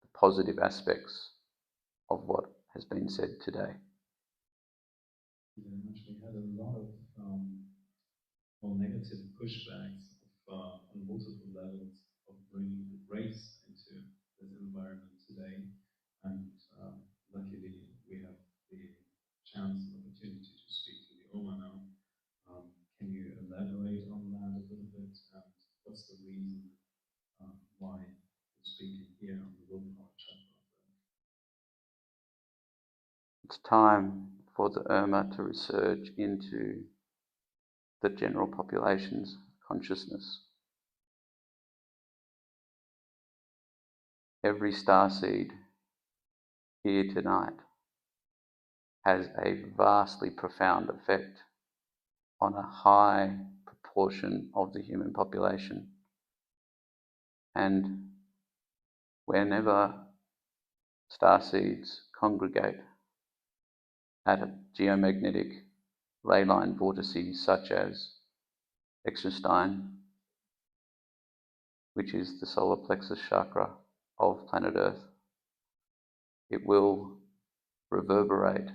the positive aspects of what has been said today. Very much. We had a lot of more negative pushbacks on multiple levels of bringing the race into this environment today, and luckily we have the chance and opportunity to speak to the Urmah now. Can you elaborate on that a little bit, and what's the reason why you're speaking here on the willpower chapter? It's time for the Urmah to resurge into the general population's consciousness. Every starseed here tonight has a vastly profound effect on a high proportion of the human population. And whenever starseeds congregate at a geomagnetic ley line vortices such as Extraterrestrial, which is the solar plexus chakra of planet Earth, it will reverberate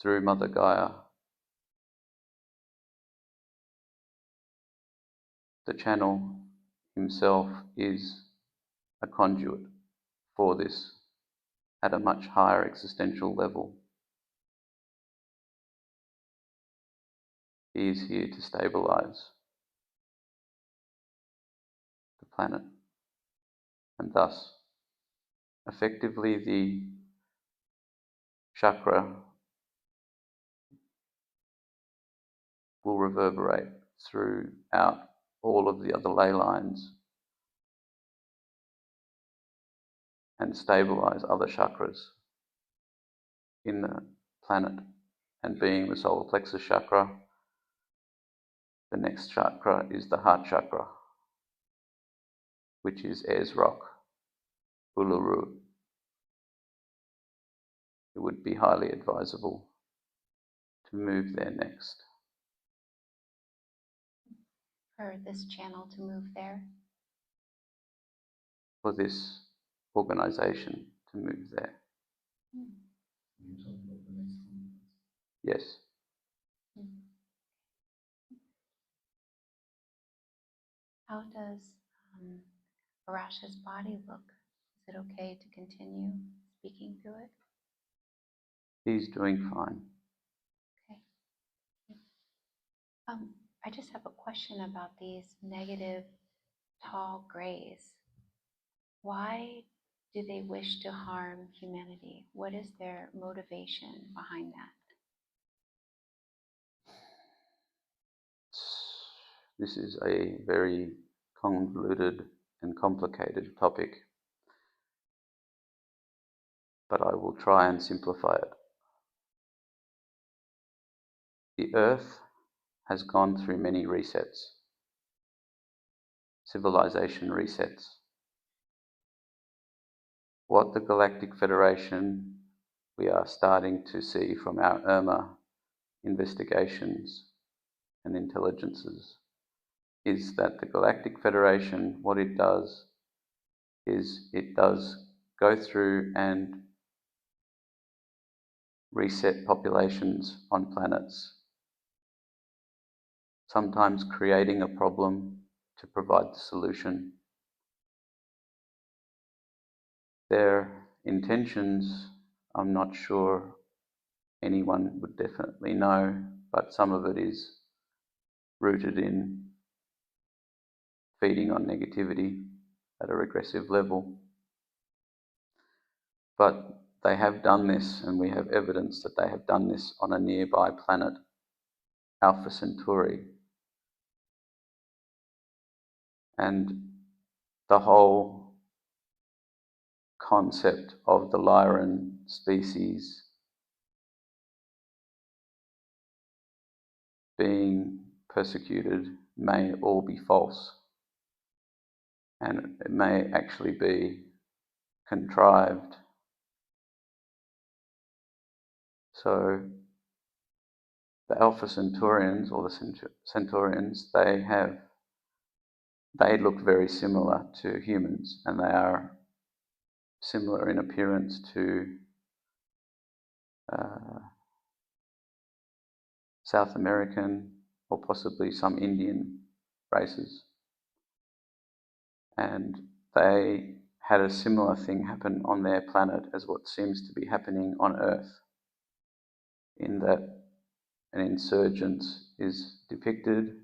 through Mother Gaia. The channel himself is a conduit for this at a much higher existential level. He is here to stabilize the planet, and thus effectively the chakra will reverberate throughout all of the other ley lines and stabilize other chakras in the planet. And being the solar plexus chakra, the next chakra is the heart chakra, which is Ayers Rock, Uluru. It would be highly advisable to move there next. For this channel to move there? For this organization to move there. Can you talk about the next one? Yes. How does Arash's body look? Is it okay to continue speaking through it? He's doing fine. Okay. I just have a question about these negative tall grays. Why do they wish to harm humanity? What is their motivation behind that? This is a very convoluted and complicated topic, but I will try and simplify it. The Earth has gone through many resets, civilization resets. What the Galactic Federation we are starting to see from our Urmah investigations and intelligences is that the Galactic Federation, what it does is it does go through and reset populations on planets, sometimes creating a problem to provide the solution. Their intentions, I'm not sure anyone would definitely know, but some of it is rooted in feeding on negativity at a regressive level. But they have done this, and we have evidence that they have done this on a nearby planet, Alpha Centauri. And the whole concept of the Lyran species being persecuted may all be false, and it may actually be contrived. So the Alpha Centaurians, or the Centaurians, they look very similar to humans, and they are similar in appearance to South American or possibly some Indian races. And they had a similar thing happen on their planet as what seems to be happening on Earth, in that an insurgence is depicted,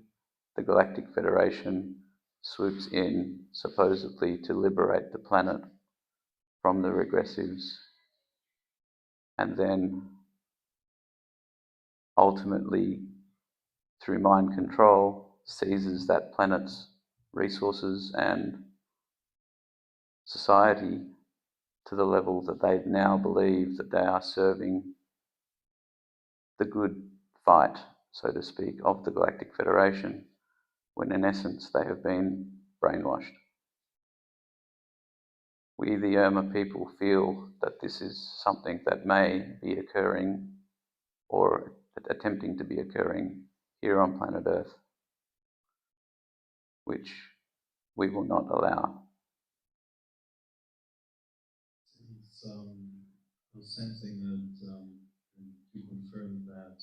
the Galactic Federation swoops in supposedly to liberate the planet from the regressives, and then ultimately, through mind control, seizes that planet's resources and society to the level that they now believe that they are serving the good fight, so to speak, of the Galactic Federation, when in essence they have been brainwashed. We, the Urmah people, feel that this is something that may be occurring or attempting to be occurring here on planet Earth, which we will not allow. It's sensing that you confirm that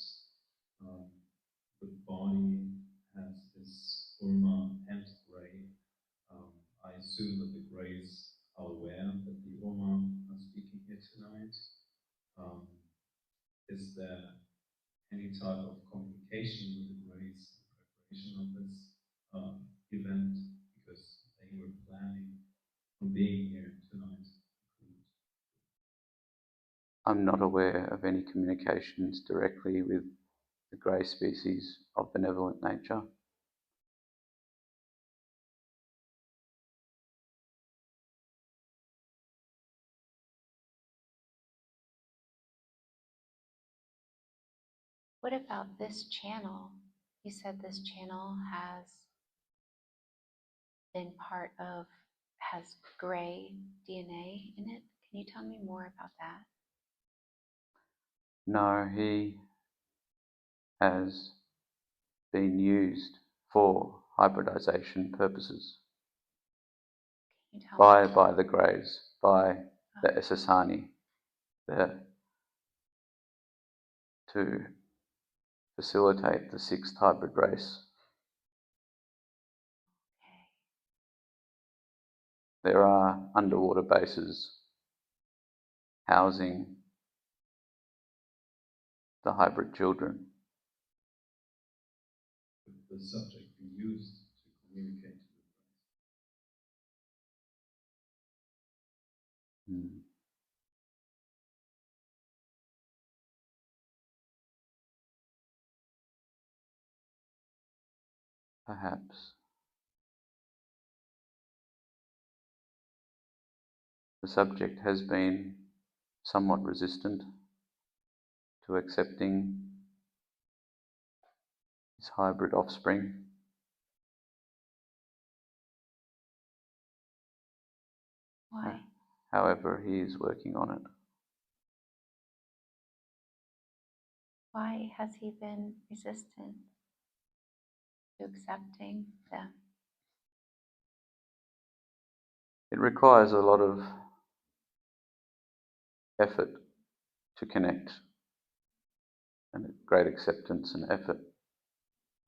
the body has this Urmah and Grey. I assume that the Greys are aware that the Urmah are speaking here tonight. Is there any type of communication with the Greys in preparation of this event? Because they were planning on being here tonight. I'm not aware of any communications directly with the grey species of benevolent nature. What about this channel? You said this channel has been has gray DNA in it. Can you tell me more about that? No, he has been used for hybridization purposes Can you tell me? by the Greys, by the Esasani, to facilitate the sixth hybrid race. Okay. There are underwater bases housing the hybrid children. The subject we used to communicate to the Greys. Perhaps. The subject has been somewhat resistant to accepting his hybrid offspring. Why? However, he is working on it. Why has he been resistant to accepting them? It requires a lot of effort to connect, and great acceptance and effort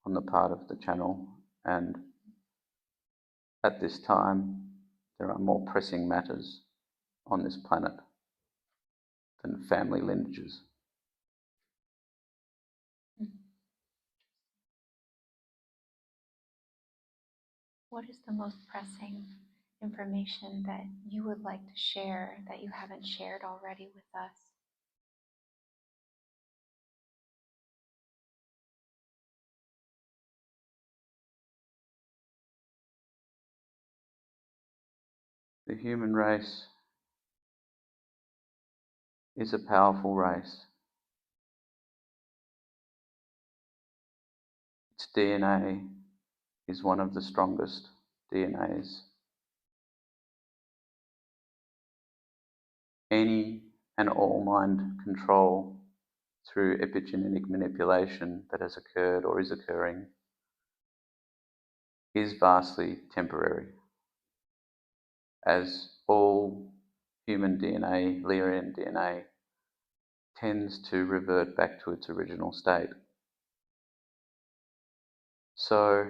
on the part of the channel. And at this time, there are more pressing matters on this planet than family lineages. What is the most pressing information that you would like to share that you haven't shared already with us. The human race is a powerful race. Its DNA is one of the strongest DNAs. Any and all mind control through epigenetic manipulation that has occurred or is occurring is vastly temporary, as all human DNA, Lyrian DNA, tends to revert back to its original state. So,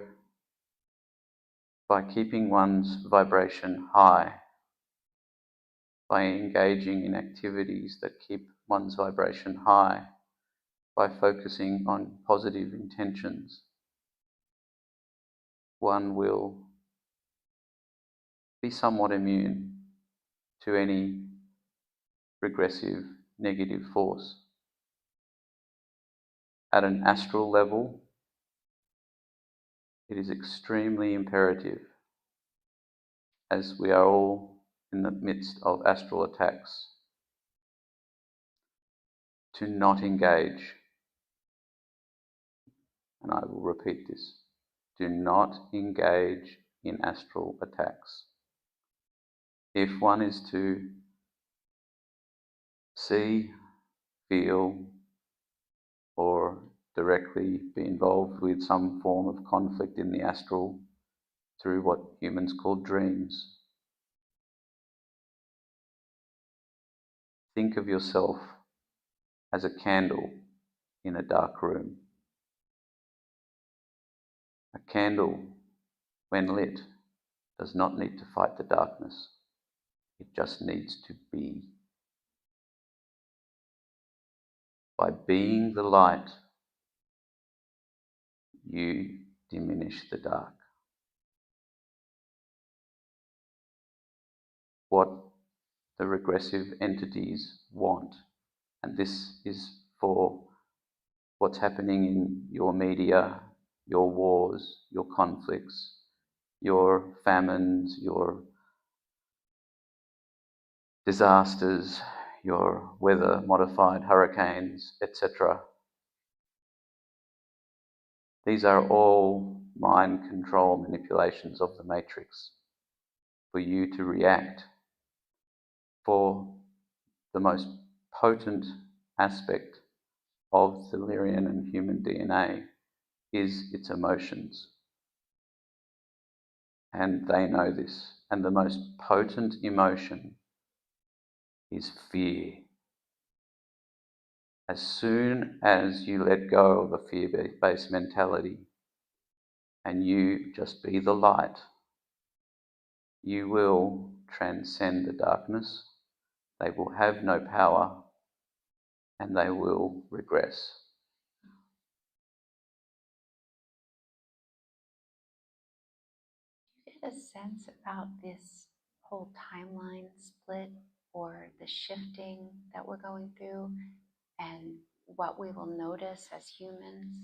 by keeping one's vibration high, by engaging in activities that keep one's vibration high, by focusing on positive intentions, one will be somewhat immune to any regressive negative force. At an astral level, it is extremely imperative, as we are all in the midst of astral attacks, to not engage. And I will repeat this. Do not engage in astral attacks. If one is to see, feel, or directly be involved with some form of conflict in the astral through what humans call dreams, think of yourself as a candle in a dark room. A candle, when lit, does not need to fight the darkness. It just needs to be. By being the light, you diminish the dark. What the regressive entities want, and this is for what's happening in your media, your wars, your conflicts, your famines, your disasters, your weather-modified hurricanes, etc. These are all mind control manipulations of the matrix for you to react. For the most potent aspect of the Lyrian and human DNA is its emotions. And they know this. And the most potent emotion is fear. As soon as you let go of a fear-based mentality and you just be the light, you will transcend the darkness. They will have no power and they will regress. Do you get a sense about this whole timeline split or the shifting that we're going through and what we will notice as humans?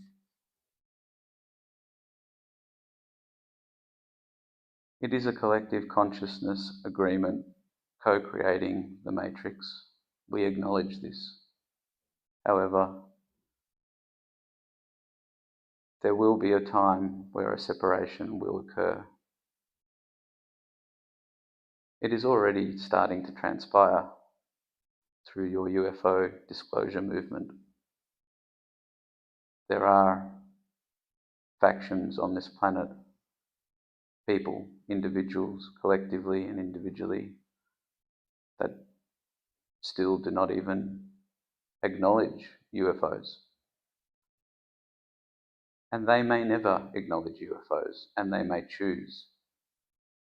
It is a collective consciousness agreement co-creating the matrix. We acknowledge this. However, there will be a time where a separation will occur. It is already starting to transpire through your UFO disclosure movement. There are factions on this planet, people, individuals, collectively and individually, that still do not even acknowledge UFOs. And they may never acknowledge UFOs, and they may choose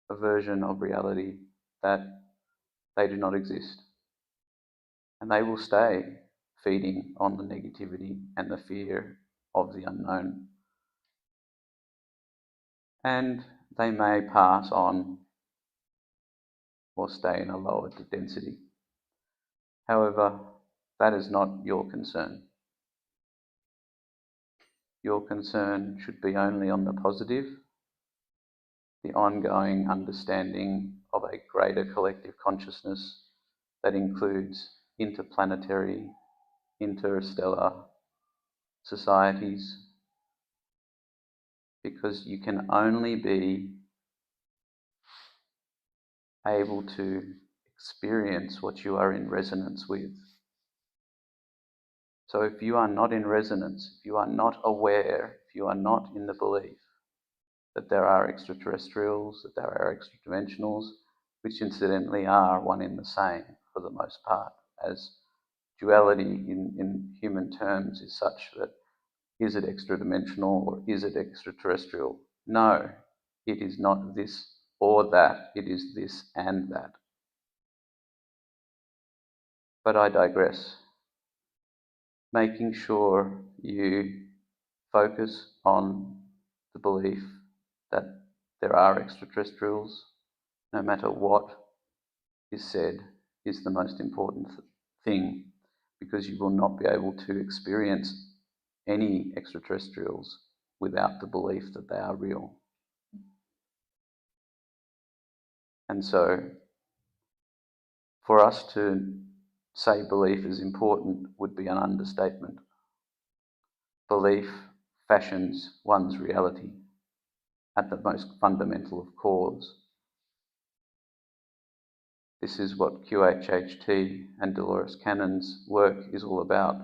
a version of reality that they do not exist. And they will stay feeding on the negativity and the fear of the unknown. And they may pass on or stay in a lower density. However, that is not your concern. Your concern should be only on the positive, the ongoing understanding of a greater collective consciousness that includes interplanetary, interstellar societies, because you can only be able to experience what you are in resonance with. So if you are not in resonance, if you are not aware, if you are not in the belief that there are extraterrestrials, that there are extra-dimensionals, which incidentally are one in the same for the most part, as duality in human terms is such that is it extra-dimensional or is it extraterrestrial? No, it is not this or that, it is this and that. But I digress. Making sure you focus on the belief that there are extraterrestrials, no matter what is said, is the most important thing, because you will not be able to experience any extraterrestrials without the belief that they are real. And so, for us to say belief is important would be an understatement. Belief fashions one's reality at the most fundamental of cores. This is what Qhht and Dolores Cannon's work is all about,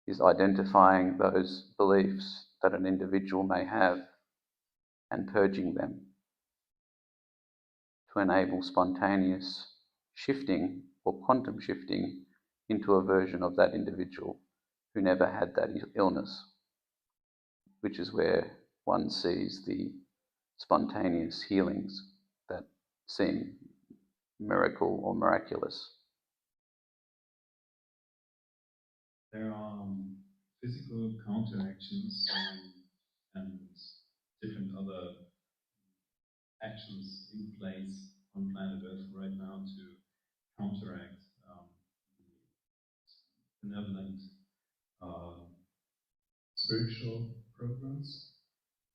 is identifying those beliefs that an individual may have and purging them to enable spontaneous shifting or quantum shifting into a version of that individual who never had that illness, which is where one sees the spontaneous healings that seem miracle or miraculous. There are physical counteractions and different other actions in place on planet Earth right now to counteract the benevolent spiritual programs.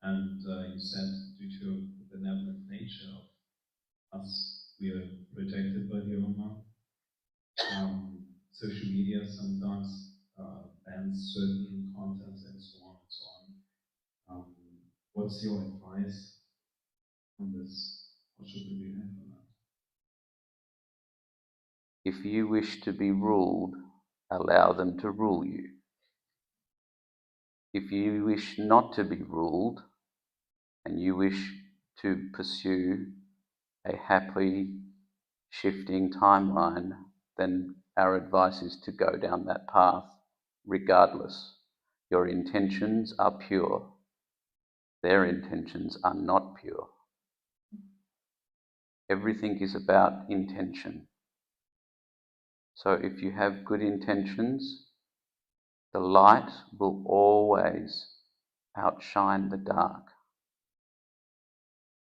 And you said, due to the benevolent nature of us, we are protected by the Urmah. Social media sometimes bans certain content and so on and so on. What's your advice on this? What should we do on that? If you wish to be ruled, allow them to rule you. If you wish not to be ruled, and you wish to pursue a happy, shifting timeline, then our advice is to go down that path regardless. Your intentions are pure. Their intentions are not pure. Everything is about intention. So if you have good intentions, the light will always outshine the dark.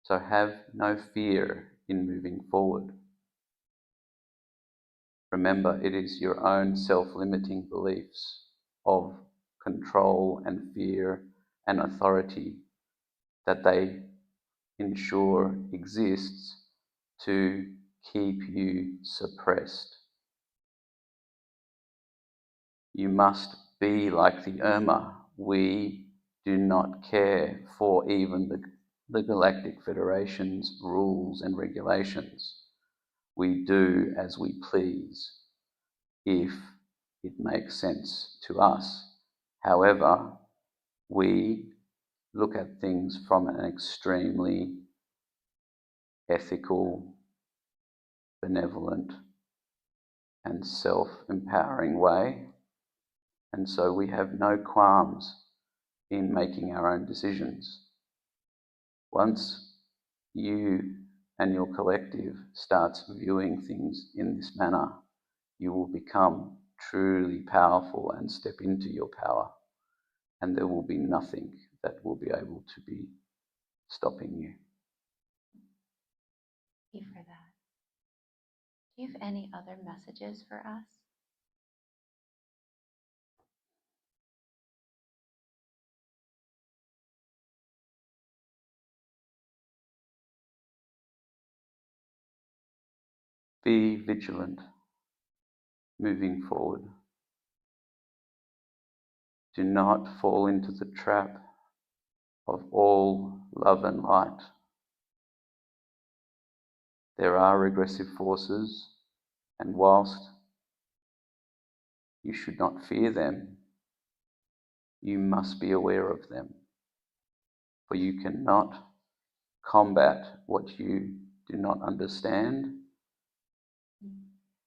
So have no fear in moving forward. Remember, it is your own self-limiting beliefs of control and fear and authority that they ensure exists to keep you suppressed. You must be like the Urmah. We do not care for even the Galactic Federation's rules and regulations. We do as we please, if it makes sense to us. However, we look at things from an extremely ethical, benevolent, and self-empowering way. And so we have no qualms in making our own decisions. Once you and your collective starts viewing things in this manner, you will become truly powerful and step into your power. And there will be nothing that will be able to be stopping you. you for that. Do you have any other messages for us? Be vigilant moving forward. Do not fall into the trap of all love and light. There are regressive forces, and whilst you should not fear them, you must be aware of them, for you cannot combat what you do not understand,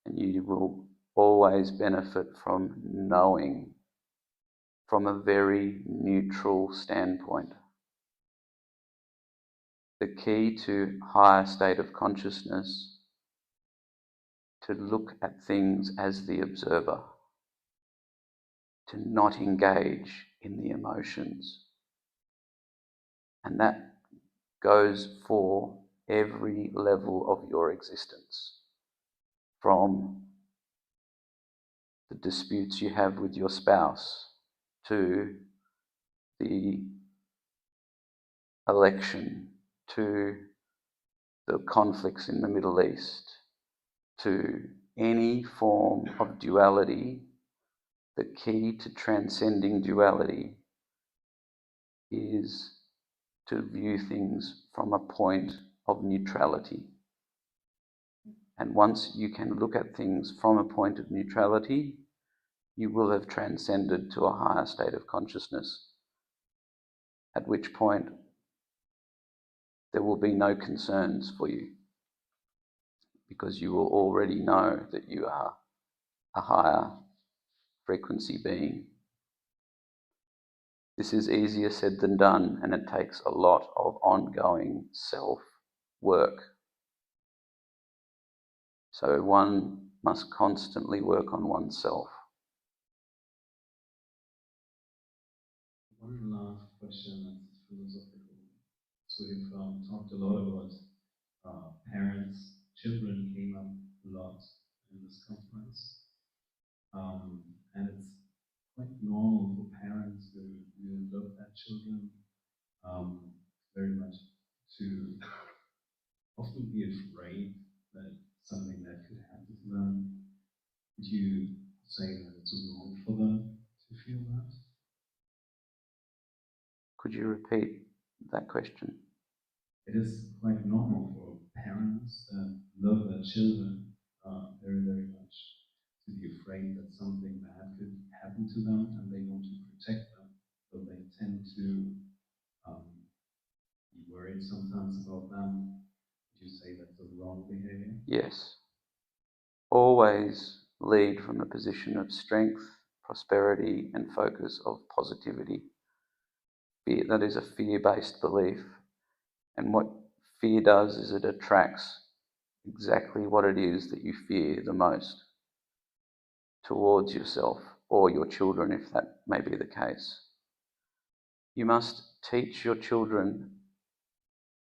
and you will always benefit from knowing from a very neutral standpoint. The key to higher state of consciousness, to look at things as the observer, to not engage in the emotions. And that goes for every level of your existence, from the disputes you have with your spouse to the election, to the conflicts in the Middle East, to any form of duality. The key to transcending duality is to view things from a point of neutrality. And once you can look at things from a point of neutrality, you will have transcended to a higher state of consciousness, at which point there will be no concerns for you, because you will already know that you are a higher frequency being. This is easier said than done, and it takes a lot of ongoing self-work. So one must constantly work on oneself. One last question that's philosophical. So we've talked a lot about parents, children came up a lot in this conference. And it's quite normal for parents who love their children very much to often be afraid that something that could happen to them. Would you say that it's wrong for them to feel that? Could you repeat that question? It is quite normal for parents that love their children very, very much to be afraid that something bad could happen to them, and they want to protect them. So they tend to be worried sometimes about them. Would you say that's the wrong behavior? Yes. Always lead from a position of strength, prosperity, and focus of positivity. That is a fear-based belief. And what fear does is it attracts exactly what it is that you fear the most towards yourself or your children, if that may be the case. You must teach your children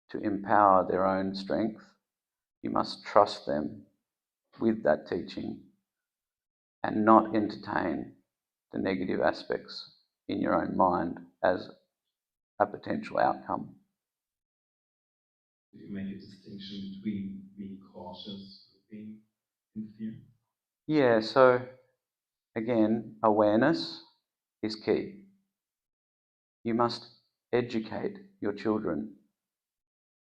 to empower their own strength. You must trust them with that teaching and not entertain the negative aspects in your own mind as a potential outcome. Do you make a distinction between being cautious and being in fear? Yeah, so again, awareness is key. You must educate your children.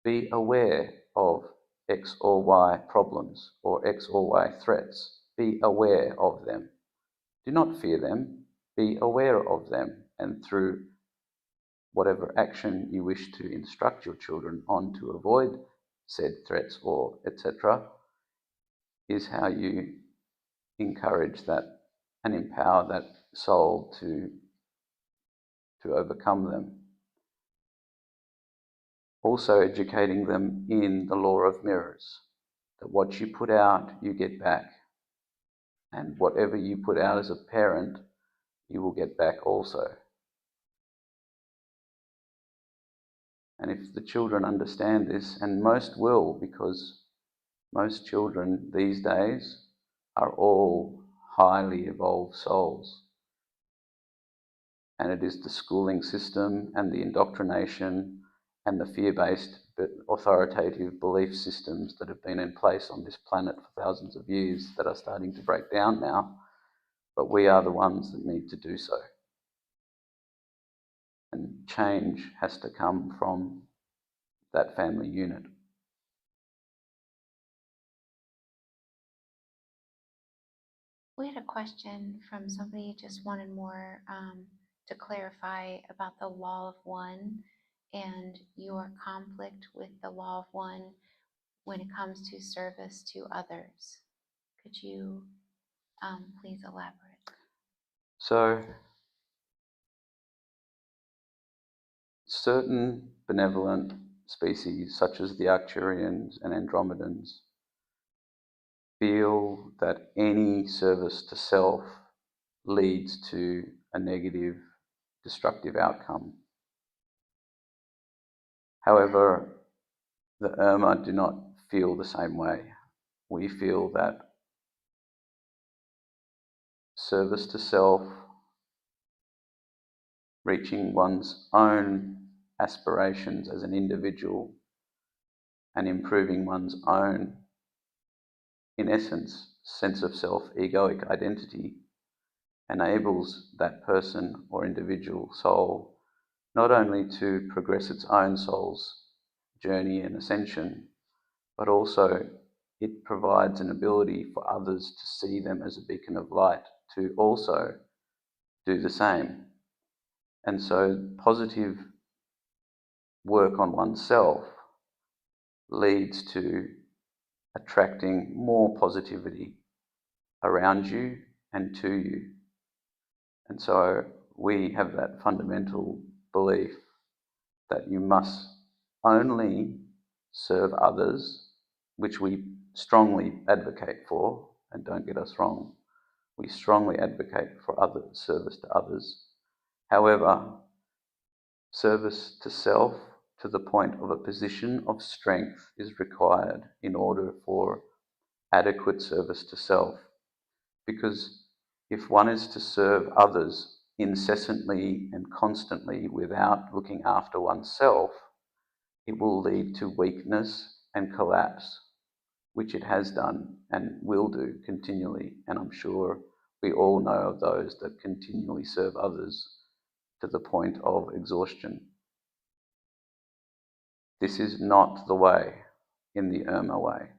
Be aware of X or Y problems or X or Y threats. Be aware of them. Do not fear them. Be aware of them, and through whatever action you wish to instruct your children on to avoid said threats or etc., is how you encourage that and empower that soul to overcome them. Also educating them in the law of mirrors, that what you put out, you get back. And whatever you put out as a parent, you will get back also. And if the children understand this, and most will, because Most children these days are all highly evolved souls. And it is the schooling system and the indoctrination and the fear-based but authoritative belief systems that have been in place on this planet for thousands of years that are starting to break down now, but we are the ones that need to do so. And change has to come from that family unit. We had a question from somebody who just wanted more to clarify about the law of one and your conflict with the law of one when it comes to service to others. Could you please elaborate? So, certain benevolent species, such as the Arcturians and Andromedans, feel that any service to self leads to a negative, destructive outcome. However, the Urmah do not feel the same way. We feel that service to self, reaching one's own aspirations as an individual and improving one's own, in essence, sense of self, egoic identity, enables that person or individual soul not only to progress its own soul's journey and ascension, but also it provides an ability for others to see them as a beacon of light, to also do the same. And so positive work on oneself leads to attracting more positivity around you and to you. And so we have that fundamental belief that you must only serve others, which we strongly advocate for, and don't get us wrong, we strongly advocate for other service to others. However, service to self to the point of a position of strength is required in order for adequate service to self. Because if one is to serve others incessantly and constantly without looking after oneself, it will lead to weakness and collapse, which it has done and will do continually. And I'm sure we all know of those that continually serve others to the point of exhaustion. This is not the way in the Urmah way.